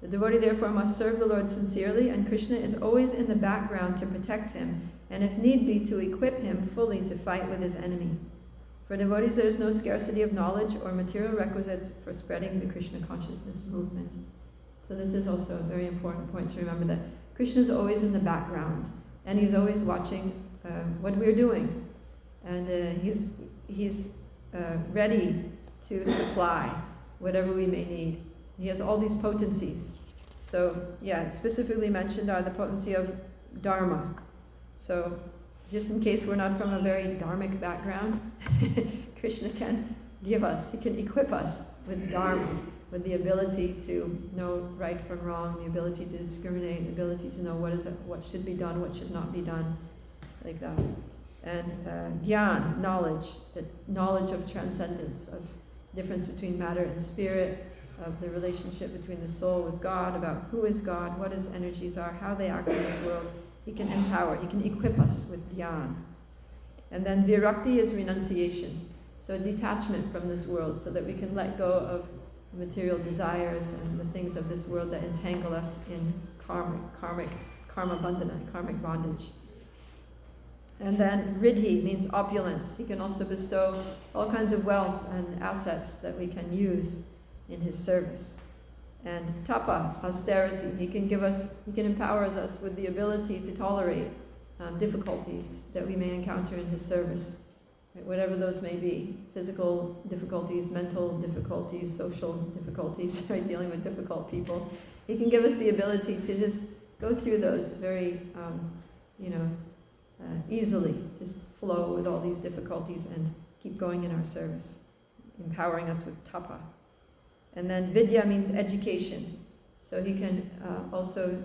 A: The devotee therefore must serve the Lord sincerely, and Krishna is always in the background to protect him, and if need be, to equip him fully to fight with his enemy. For devotees, there is no scarcity of knowledge or material requisites for spreading the Krishna consciousness movement. So this is also a very important point to remember, that Krishna is always in the background, and he's always watching what we're doing, and he's ready to supply whatever we may need. He has all these potencies. So, specifically mentioned are the potency of Dharma. So, just in case we're not from a very dharmic background, Krishna can give us, he can equip us with Dharma, with the ability to know right from wrong, the ability to discriminate, the ability to know what should be done, what should not be done, like that. And Gyan, knowledge, the knowledge of transcendence, of difference between matter and spirit, of the relationship between the soul with God, about who is God, what his energies are, how they act in this world. He can empower, he can equip us with Gyan. And then virakti is renunciation. So detachment from this world so that we can let go of material desires and the things of this world that entangle us in karma bandhana, karmic bondage. And then riddhi means opulence. He can also bestow all kinds of wealth and assets that we can use in his service. And tapa, austerity. He can empower us with the ability to tolerate difficulties that we may encounter in his service, right? Whatever those may be, physical difficulties, mental difficulties, social difficulties, right? Dealing with difficult people. He can give us the ability to just go through those very, easily, just flow with all these difficulties and keep going in our service, empowering us with tapa. And then vidya means education. So he can also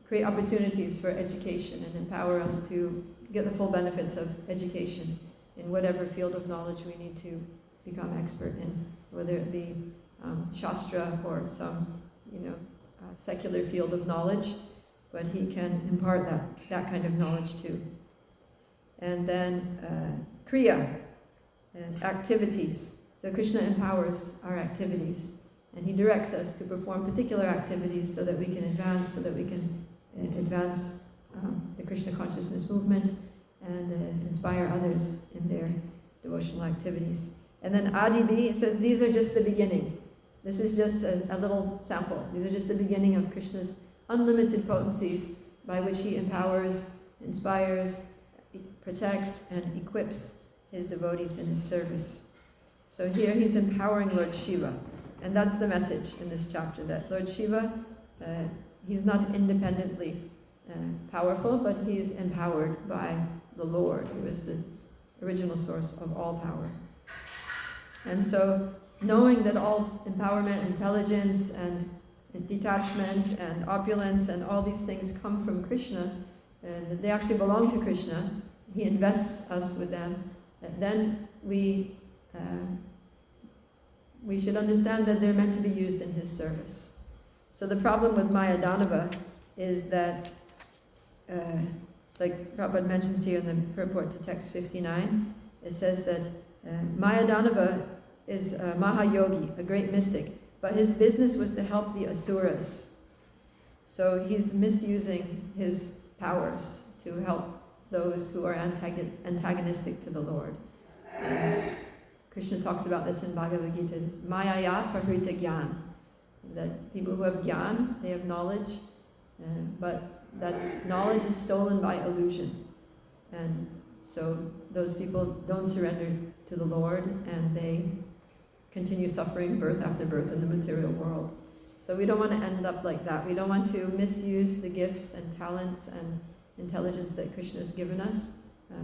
A: create opportunities for education and empower us to get the full benefits of education in whatever field of knowledge we need to become expert in, whether it be shastra or some, secular field of knowledge, but he can impart that kind of knowledge too. And then kriya, activities. So Krishna empowers our activities, and he directs us to perform particular activities so that we can advance the Krishna consciousness movement and inspire others in their devotional activities. And then Adibi, it says these are just the beginning. This is just a little sample. These are just the beginning of Krishna's unlimited potencies by which he empowers, inspires, protects, and equips his devotees in his service. So here he's empowering Lord Shiva. And that's the message in this chapter, that Lord Shiva, he's not independently powerful, but he is empowered by the Lord, who is the original source of all power. And so, knowing that all empowerment, intelligence, and detachment, and opulence, and all these things come from Krishna, and that they actually belong to Krishna, he invests us with them, then we should understand that they're meant to be used in his service. So the problem with Maya Danava is that, like Prabhupada mentions here in the purport to text 59, it says that Maya Danava is a Mahayogi, a great mystic, but his business was to help the Asuras. So he's misusing his powers to help those who are antagonistic to the Lord. And Krishna talks about this in Bhagavad Gita, it's Mayaya Prahrita Gyan, that people who have Gyan, they have knowledge, but that knowledge is stolen by illusion. And so those people don't surrender to the Lord, and they continue suffering birth after birth in the material world. So we don't want to end up like that. We don't want to misuse the gifts and talents and intelligence that Krishna has given us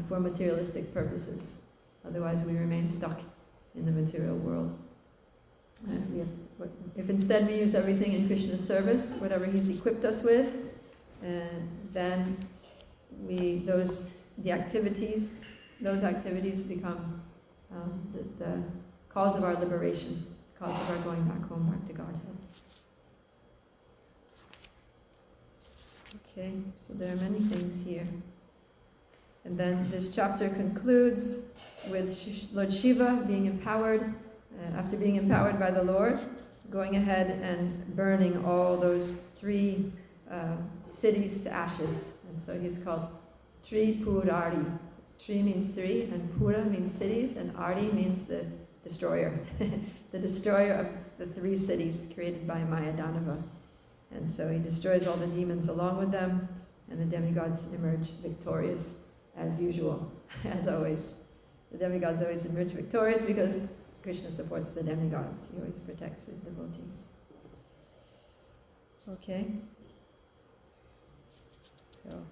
A: for materialistic purposes. Otherwise we remain stuck in the material world. If instead we use everything in Krishna's service, whatever he's equipped us with, then those activities become the cause of our liberation, cause of our going back home, back to Godhead. Okay, so there are many things here. And then this chapter concludes with Lord Shiva being empowered, after being empowered by the Lord, going ahead and burning all those 3 cities to ashes. And so he's called Tripurari. Tri means 3, and Pura means cities, and Ari means the destroyer. The destroyer of the 3 cities created by Maya Danava. And so he destroys all the demons along with them, and the demigods emerge victorious as usual, as always. The demigods always emerge victorious because Krishna supports the demigods. He always protects his devotees. Okay? So,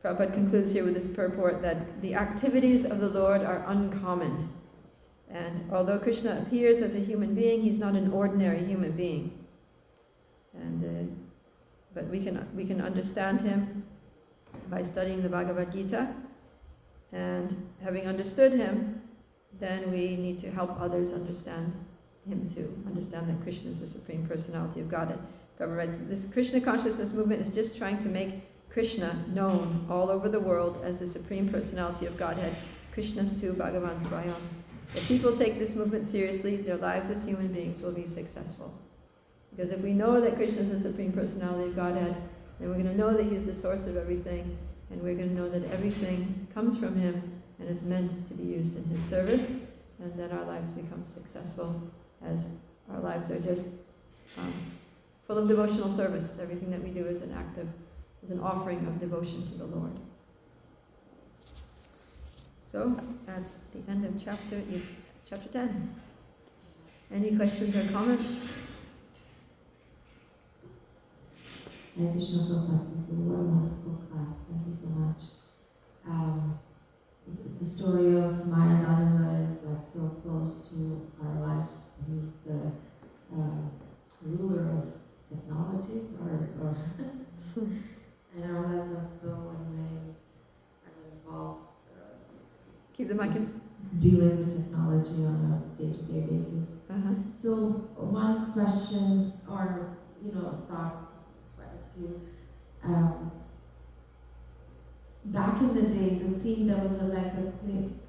A: Prabhupada concludes here with this purport that the activities of the Lord are uncommon. And although Krishna appears as a human being, he's not an ordinary human being. And but we can understand him by studying the Bhagavad Gita. And having understood him, then we need to help others understand him too. Understand that Krishna is the Supreme Personality of Godhead. Prabhupada writes, this Krishna consciousness movement is just trying to make Krishna known all over the world as the Supreme Personality of Godhead, Krishnastu Bhagavan Swayam. If people take this movement seriously, their lives as human beings will be successful. Because if we know that Krishna is the Supreme Personality of Godhead, then we're going to know that He's the source of everything, and we're going to know that everything comes from Him and is meant to be used in His service, and then our lives become successful, as our lives are just full of devotional service. Everything that we do is an offering of devotion to the Lord. So that's the end of chapter 10. Any questions or comments?
C: Thank you, Prabhupada, for what a wonderful class. Thank you so much. The story of Maya Dhanava is like so close to our lives. He's the ruler of technology, or and our lives are so ingrained and involved.
A: Keep the mic in.
C: Dealing with technology on a day-to-day basis. So one question, or thought, quite a few. Back in the days, it seemed there was a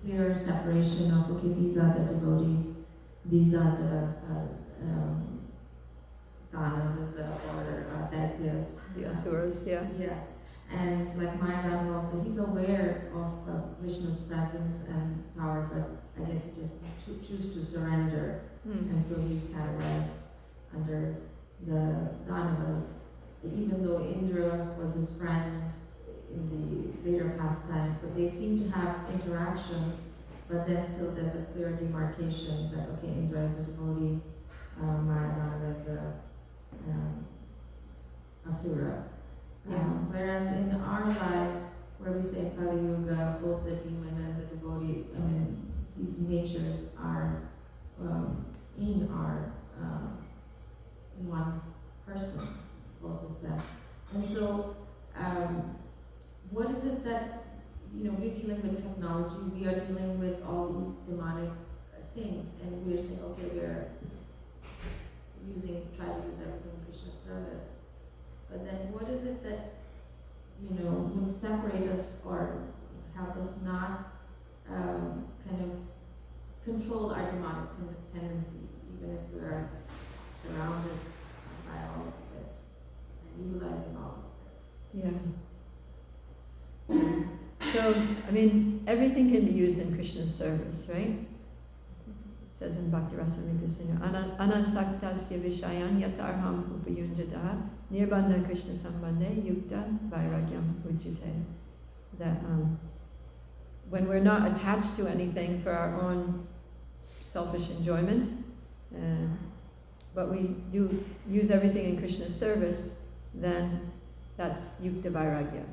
C: clear separation of, okay, these are the devotees, these are the Danavas or Daityas.
A: The asuras, yeah.
C: Yes. And like Mayadana also, he's aware of Vishnu's presence and power, but I guess he just chooses to surrender. And so he's categorized under the Danavas. Even though Indra was his friend in the later pastime, so they seem to have interactions, but then still there's a clear demarcation that, okay, Indra is a devotee, Mayadana is a asura. Whereas in our lives, where we say Kali Yuga, both the demon and the devotee, these natures are in one person, both of them. And so, what is it that, we're dealing with technology, we are dealing with all these demonic things, and we're saying, okay, we're try to use everything in Krishna's service. But then what is it that, would separate us or help us not kind of control our demonic tendencies, even if we are surrounded by all of this and utilizing all of this?
A: Yeah. So, everything can be used in Krishna's service, right? It says in Bhakti Rasamrita Singha, Anasaktasya Vishayan Yatarham Upayunjada Nirbandha Krishna Sambandhe Yukta Vairagyam Ujjate. That when we're not attached to anything for our own selfish enjoyment, but we do use everything in Krishna's service, then that's Yukta Vairagya.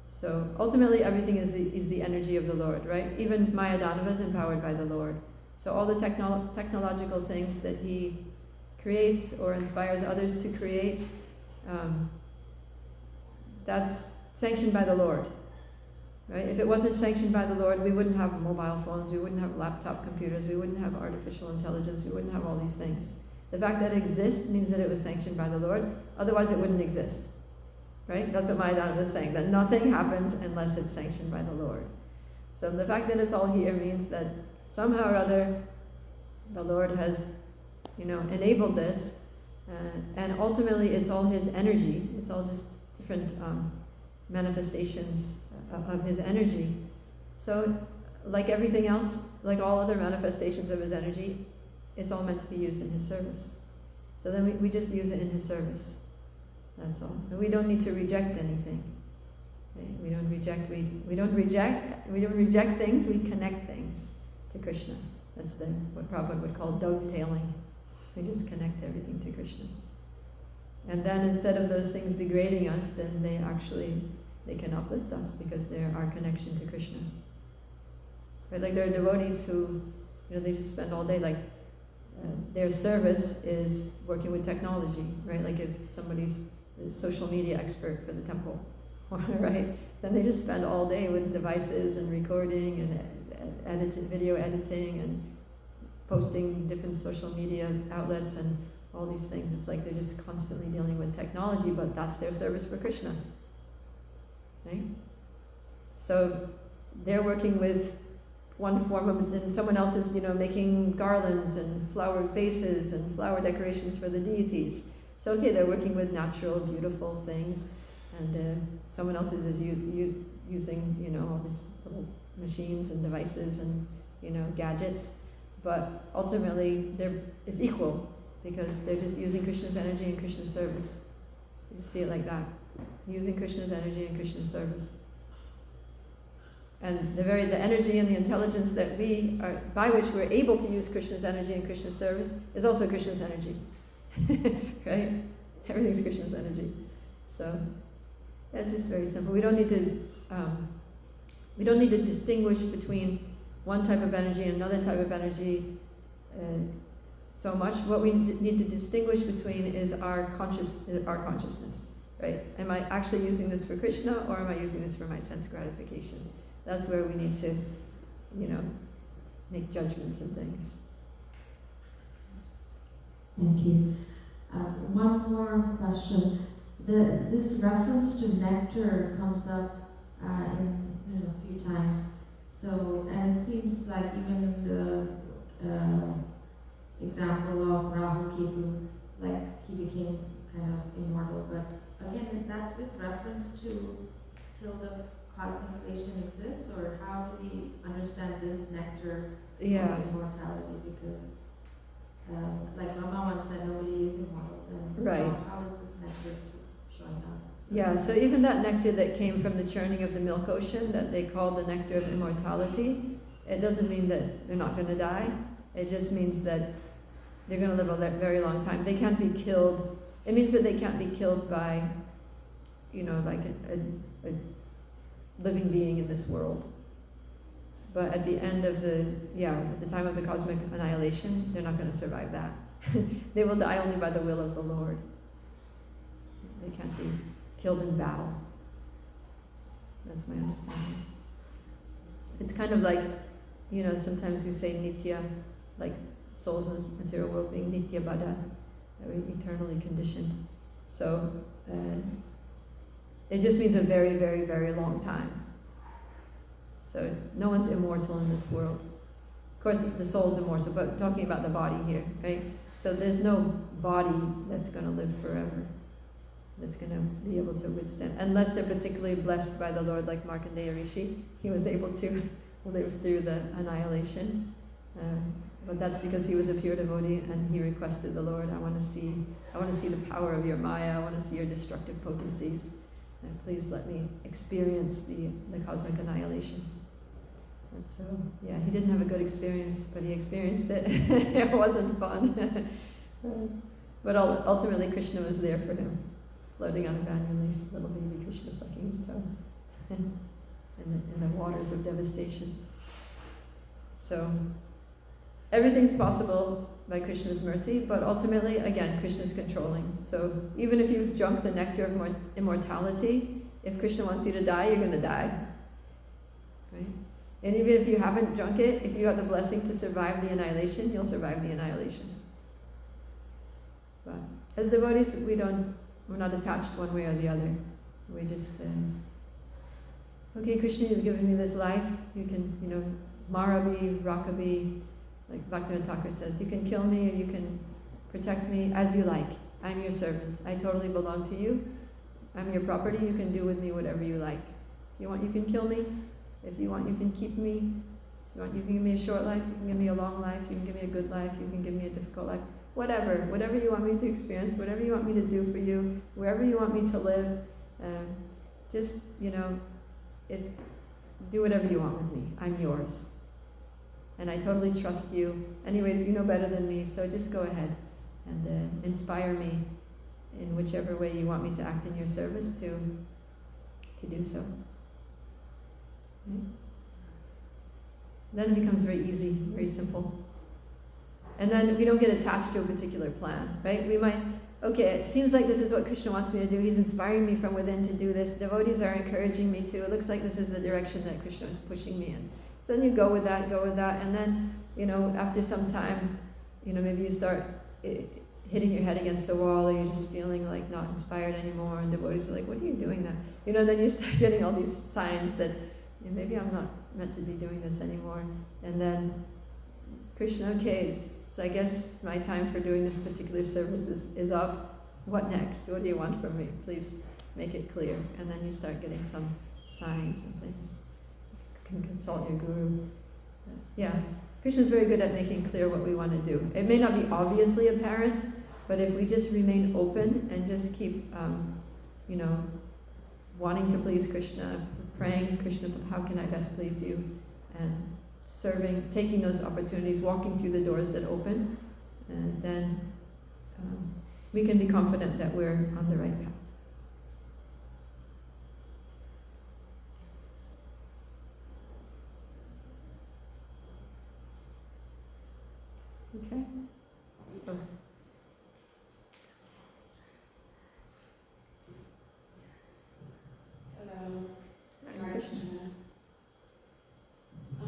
A: So ultimately everything is the energy of the Lord, right? Even Mayadhanava is empowered by the Lord. So all the technological things that he creates or inspires others to create, that's sanctioned by the Lord, right? If it wasn't sanctioned by the Lord, we wouldn't have mobile phones, we wouldn't have laptop computers, we wouldn't have artificial intelligence, we wouldn't have all these things. The fact that it exists means that it was sanctioned by the Lord, otherwise it wouldn't exist, right? That's what Mayadhanava is saying, that nothing happens unless it's sanctioned by the Lord. So the fact that it's all here means that somehow or other the Lord has enabled this, and ultimately it's all His energy, it's all just different manifestations of His energy. So like everything else, like all other manifestations of His energy, it's all meant to be used in His service. So then we just use it in His service, that's all. And we don't need to reject anything. Okay? We don't reject things, we connect things to Krishna. That's what Prabhupada would call dovetailing. We just connect everything to Krishna. And then instead of those things degrading us, then they can uplift us because they're our connection to Krishna. Right? Like there are devotees who, they just spend all day, their service is working with technology, right? Like if somebody's a social media expert for the temple, right? Then they just spend all day with devices and recording and video editing and posting different social media outlets and all these things. It's like they're just constantly dealing with technology, but that's their service for Krishna, right? So they're working with one form of, and someone else is, making garlands and flower vases and flower decorations for the deities. So okay, they're working with natural, beautiful things, and someone else is using, all these little machines and devices and, gadgets. But ultimately, it's equal because they're just using Krishna's energy in Krishna's service. You just see it like that, using Krishna's energy in Krishna's service. And the energy and the intelligence that by which we're able to use Krishna's energy in Krishna's service is also Krishna's energy, right? Everything's Krishna's energy. So it's just very simple. We don't need to distinguish between one type of energy and another type of energy so much. What we need to distinguish between is our consciousness, right? Am I actually using this for Krishna, or am I using this for my sense gratification? That's where we need to, make judgments and things.
C: Thank you. One more question. This reference to nectar comes up in a few times. So, and it seems like even in the example of Rahu Ketu, like he became kind of immortal. But again, that's with reference to till the cosmic creation exists, or how do we understand this nectar of immortality? Because like Rama once said, nobody is immortal. Then
A: right.
C: How is this nectar showing up?
A: Yeah, so even that nectar that came from the churning of the milk ocean, that they call the nectar of immortality, it doesn't mean that they're not going to die. It just means that they're going to live a very long time. They can't be killed. It means that they can't be killed by, like a living being in this world. But at the end of at the time of the cosmic annihilation, they're not going to survive that. They will die only by the will of the Lord. They can't be killed in battle. That's my understanding. It's kind of like, sometimes we say nitya, like souls in this material world being nitya bada, that we're eternally conditioned. So it just means a very, very, very long time. So no one's immortal in this world. Of course, the soul's immortal, but talking about the body here, right? So there's no body that's going to live forever, that's going to be able to withstand, unless they're particularly blessed by the Lord, like Markandeya Rishi. He was able to live through the annihilation. But that's because he was a pure devotee, and he requested the Lord, I want to see the power of your Maya, I want to see your destructive potencies. And please let me experience the cosmic annihilation. And so, he didn't have a good experience, but he experienced it. It wasn't fun. But ultimately, Krishna was there for him, floating on a banyan leaf, little baby Krishna sucking his toe in the waters of devastation. So, everything's possible by Krishna's mercy, but ultimately, again, Krishna's controlling. So even if you've drunk the nectar of immortality, if Krishna wants you to die, you're going to die. Right? And even if you haven't drunk it, if you got the blessing to survive the annihilation, you'll survive the annihilation. But as devotees, we're not attached one way or the other. We just, okay, Krishna, you've given me this life. You can, Marabi, Rakabi, like Bhaktivinoda Thakur says, you can kill me or you can protect me as you like. I'm your servant. I totally belong to you. I'm your property. You can do with me whatever you like. If you want, you can kill me. If you want, you can keep me. If you want, you can give me a short life. You can give me a long life. You can give me a good life. You can give me a difficult life. Whatever you want me to experience, whatever you want me to do for you, wherever you want me to live, just, do whatever you want with me. I'm yours. And I totally trust you. Anyways, you know better than me, so just go ahead and inspire me in whichever way you want me to act in your service to do so. Right? Then it becomes very easy, very simple. And then we don't get attached to a particular plan, right? We might, okay, it seems like this is what Krishna wants me to do. He's inspiring me from within to do this. Devotees are encouraging me to. It looks like this is the direction that Krishna is pushing me in. So then you go with that, and then, after some time, maybe you start hitting your head against the wall, or you're just feeling like not inspired anymore, and devotees are like, what are you doing that? Then you start getting all these signs that maybe I'm not meant to be doing this anymore. And then Krishna, okay, so I guess my time for doing this particular service is up. What next? What do you want from me? Please make it clear. And then you start getting some signs and things. You can consult your guru. Yeah, Krishna is very good at making clear what we want to do. It may not be obviously apparent, but if we just remain open and just keep, wanting to please Krishna, praying, Krishna, how can I best please you? And serving, taking those opportunities, walking through the doors that open, and then we can be confident that we're on the right path. Okay? Oh.
J: Hello.
A: Hare Krishna.
J: I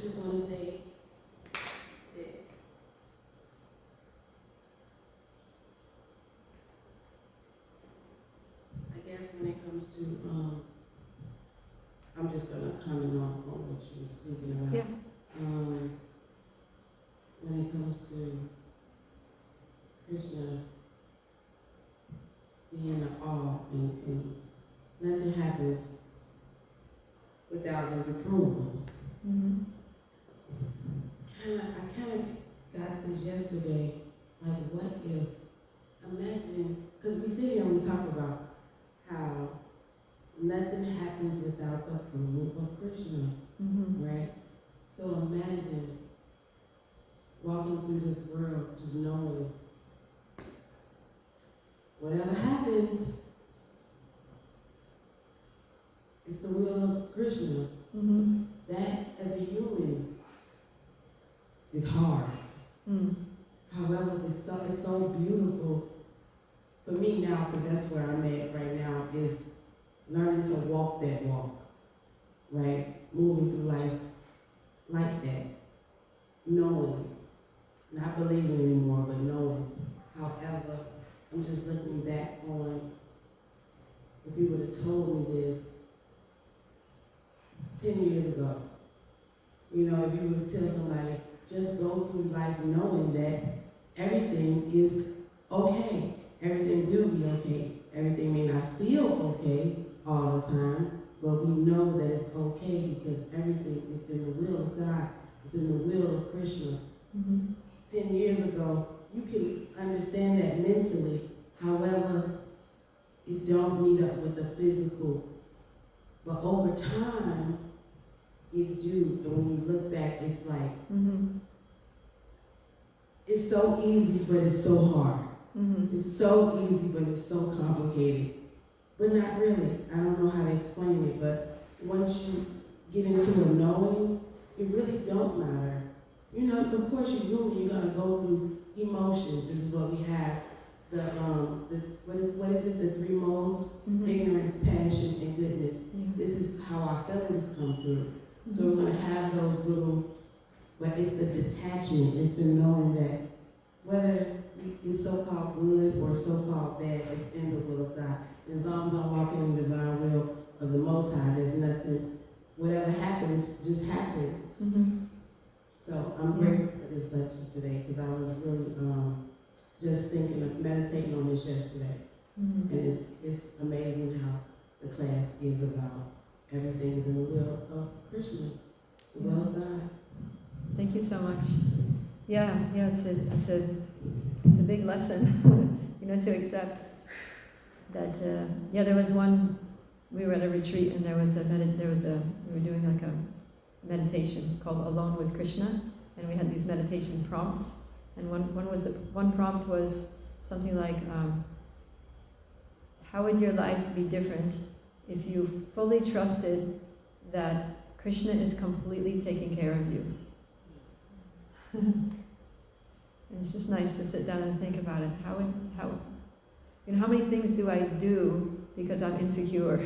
J: just wanna say that I guess when it comes to I'm just gonna comment on what you were speaking about.
A: Yeah.
J: When it comes to Krishna being in awe and nothing happens without his approval.
A: Mm-hmm.
J: I kind of got this yesterday. Like, what if? Imagine, because we sit here and we talk about how nothing happens without the approval of Krishna,
A: Mm-hmm.
J: right? So imagine walking through this world just knowing whatever happens, it's the will of Krishna.
A: Mm-hmm.
J: That, as a human, is hard.
A: Mm.
J: However, it's so beautiful for me now, because that's where I'm at right now, is learning to walk that walk, right? Moving through life like that, knowing, not believing anymore, but knowing. However, I'm just looking back on, if you would have told me this 10 years ago, if you would tell somebody, just go through life knowing that everything is okay. Everything will be okay. Everything may not feel okay all the time, but we know that it's okay because everything is in the will of God. It's in the will of Krishna.
A: Mm-hmm.
J: 10 years ago, you can understand that mentally. However, it don't meet up with the physical. But over time, it do. And when you look back, it's like,
A: Mm-hmm.
J: it's so easy, but it's so hard.
A: Mm-hmm.
J: It's so easy, but it's so complicated. But not really. I don't know how to explain it, but once you get into a knowing, it really don't matter. Of course you're human, you're gonna go through emotions. This is what we have. What is it? The three modes?
A: Mm-hmm.
J: Ignorance, passion, and goodness.
A: Yeah.
J: This is how our feelings come through. So
A: Mm-hmm.
J: we're gonna have those little, but it's the detachment, it's the knowing that whether it's so-called good or so-called bad, it's in the will of God. As long as I'm walking in the divine will of the Most High, there's nothing, whatever happens, just happens.
A: Mm-hmm.
J: So I'm grateful for this lecture today because I was really just thinking of meditating on this yesterday.
A: Mm-hmm.
J: And it's amazing how the class is about everything is in the will of Krishna, the will of God.
A: Thank you so much. Yeah, it's a big lesson, to accept that. There was one. We were at a retreat, and we were doing like a meditation called Alone with Krishna, and we had these meditation prompts. And one prompt was something like, how would your life be different if you fully trusted that Krishna is completely taking care of you? And it's just nice to sit down and think about it. How many things do I do because I'm insecure?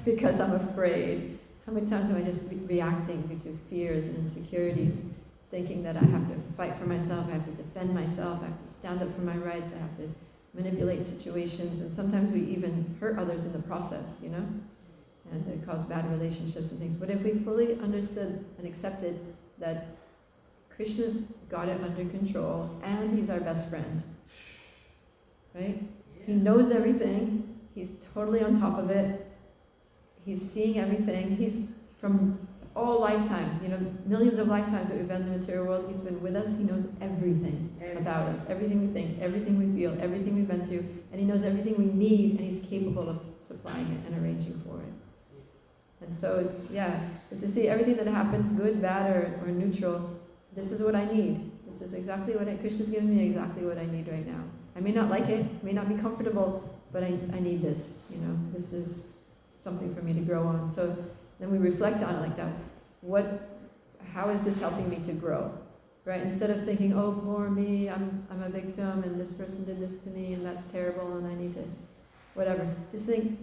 A: Because I'm afraid. How many times am I just reacting to fears and insecurities? thinking that I have to fight for myself, I have to defend myself, I have to stand up for my rights, I have to manipulate situations, and sometimes we even hurt others in the process, you know, and it cause bad relationships and things. But if we fully understood and accepted that Krishna's got it under control and he's our best friend, right? He knows everything, he's totally on top of it, he's seeing everything, he's from all lifetime, you know, millions of lifetimes that we've been in the material world, he's been with us, he knows everything about us, everything we think, everything we feel, everything we've been through, and he knows everything we need, and he's capable of supplying it and arranging for it. And so, yeah, but to see everything that happens, good, bad, or neutral, this is what I need. This is exactly what Krishna's given me exactly what I need right now. I may not like it, may not be comfortable, but I need this, you know, this is something for me to grow on. So then we reflect on it like that. How is this helping me to grow? Right? Instead of thinking, oh, poor me, I'm a victim, and this person did this to me, and that's terrible, and I need to, whatever. Just think,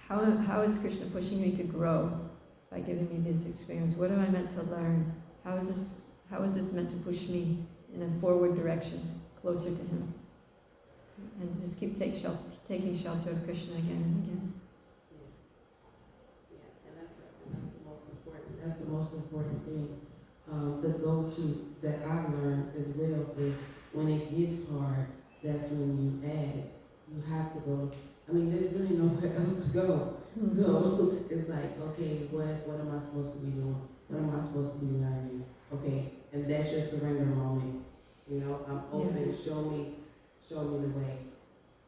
A: how is Krishna pushing me to grow by giving me this experience? What am I meant to learn? How is this meant to push me in a forward direction, closer to him? And just keep taking shelter of Krishna again and again.
J: That's the most important thing. The go-to that I learned as well is when it gets hard, that's when you ask. You have to go. I mean, there's really nowhere else to go.
A: Mm-hmm.
J: So it's like, okay, what am I supposed to be doing? What am I supposed to be learning? Okay, and that's your surrender moment. You know, I'm open.
A: Yeah.
J: Show me the way.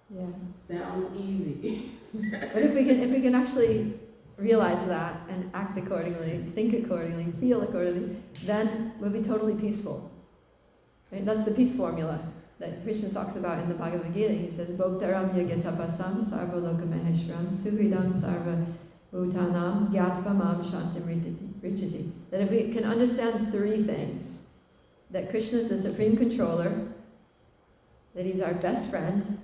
A: Yeah.
J: Sounds easy.
A: But if we can actually realize that and act accordingly, think accordingly, feel accordingly, then we'll be totally peaceful. Right? That's the peace formula that Krishna talks about in the Bhagavad Gita. He says, Bhoktaram yagatapasam sarva lokamaheshwaram suhridam sarva bhutanam gyatva mam shantim richati. That if we can understand three things, that Krishna is the supreme controller, that he's our best friend,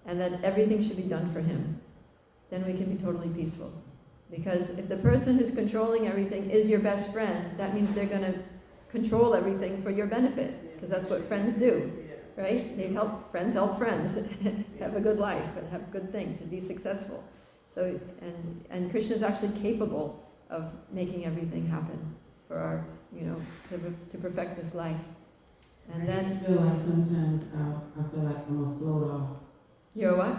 A: and that everything should be done for him, then we can be totally peaceful. Because if the person who's controlling everything is your best friend, that means they're going to control everything for your benefit, because that's what friends do, right? Friends help friends have a good life and have good things and be successful. So, and Krishna is actually capable of making everything happen for our, you know, to perfect this life. And
J: I just feel like sometimes I feel like I'm a float off.
A: You're what?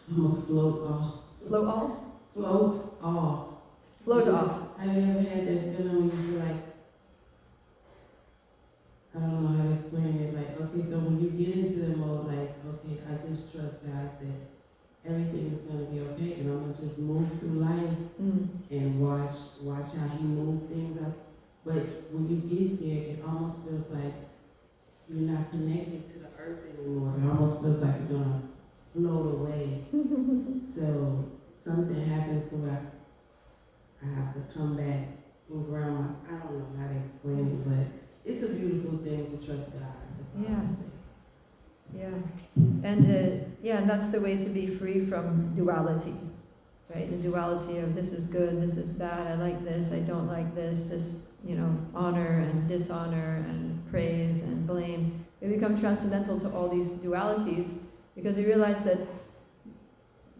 J: I'm a float off.
A: Float all?
J: Float off.
A: Float off.
J: Have you ever had that feeling when you feel like, I don't know how to explain it, like, okay, so when you get into the mode, like, okay, I just trust God that everything is going to be okay, and I'm going to just move through life and watch how he moves things up. But when you get there, it almost feels like you're not connected to the earth anymore. It almost feels like you're going to float away. So something happens to where I have to come back and ground I don't know how to explain it, but it's a beautiful thing to trust God.
A: Yeah. Yeah. And that's the way to be free from duality, right? The duality of this is good, this is bad, I like this, I don't like this, you know, honor and dishonor and praise and blame. We become transcendental to all these dualities because we realize that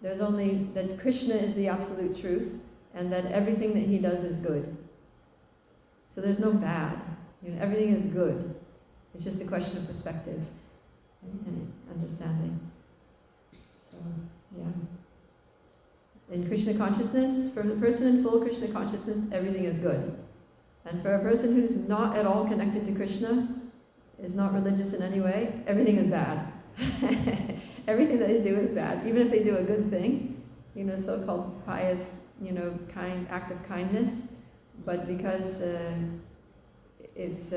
A: that Krishna is the absolute truth and that everything that he does is good. So there's no bad. You know, everything is good. It's just a question of perspective and understanding. So, yeah. In Krishna consciousness, for the person in full Krishna consciousness, everything is good. And for a person who's not at all connected to Krishna, is not religious in any way, everything is bad. Everything that they do is bad. Even if they do a good thing, you know, so-called pious, you know, act of kindness, but because it's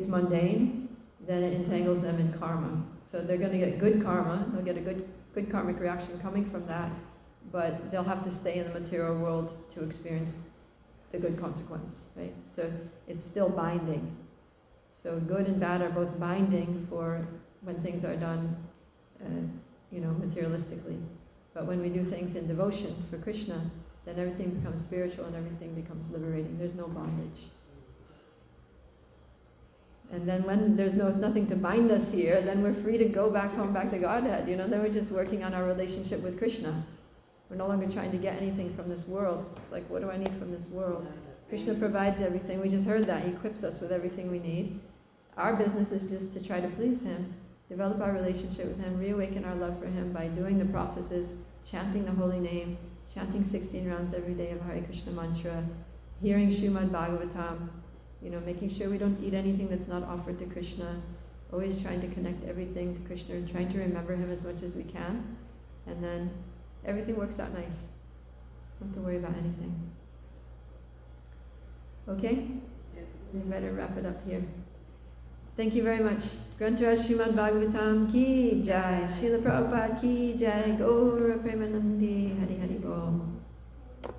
A: mundane, then it entangles them in karma. So they're going to get good karma, they'll get a good karmic reaction coming from that, but they'll have to stay in the material world to experience the good consequence, right? So it's still binding. So good and bad are both binding for when things are done, you know, materialistically. But when we do things in devotion for Krishna, then everything becomes spiritual and everything becomes liberating. There's no bondage. And then when there's nothing to bind us here, then we're free to go back home, back to Godhead. Then we're just working on our relationship with Krishna. We're no longer trying to get anything from this world. It's like, what do I need from this world? Krishna provides everything. We just heard that. He equips us with everything we need. Our business is just to try to please Him, develop our relationship with Him, reawaken our love for Him by doing the processes, chanting the holy name, chanting 16 rounds every day of Hare Krishna mantra, hearing Srimad Bhagavatam, making sure we don't eat anything that's not offered to Krishna, always trying to connect everything to Krishna and trying to remember Him as much as we can. And then everything works out nice. Don't have to worry about anything. Okay? We better wrap it up here. Thank you very much. Grantaraj Srimad Bhagavatam ki jai. Srila Prabhupada ki jai. Gaura Premanandi Hari Hari Bol.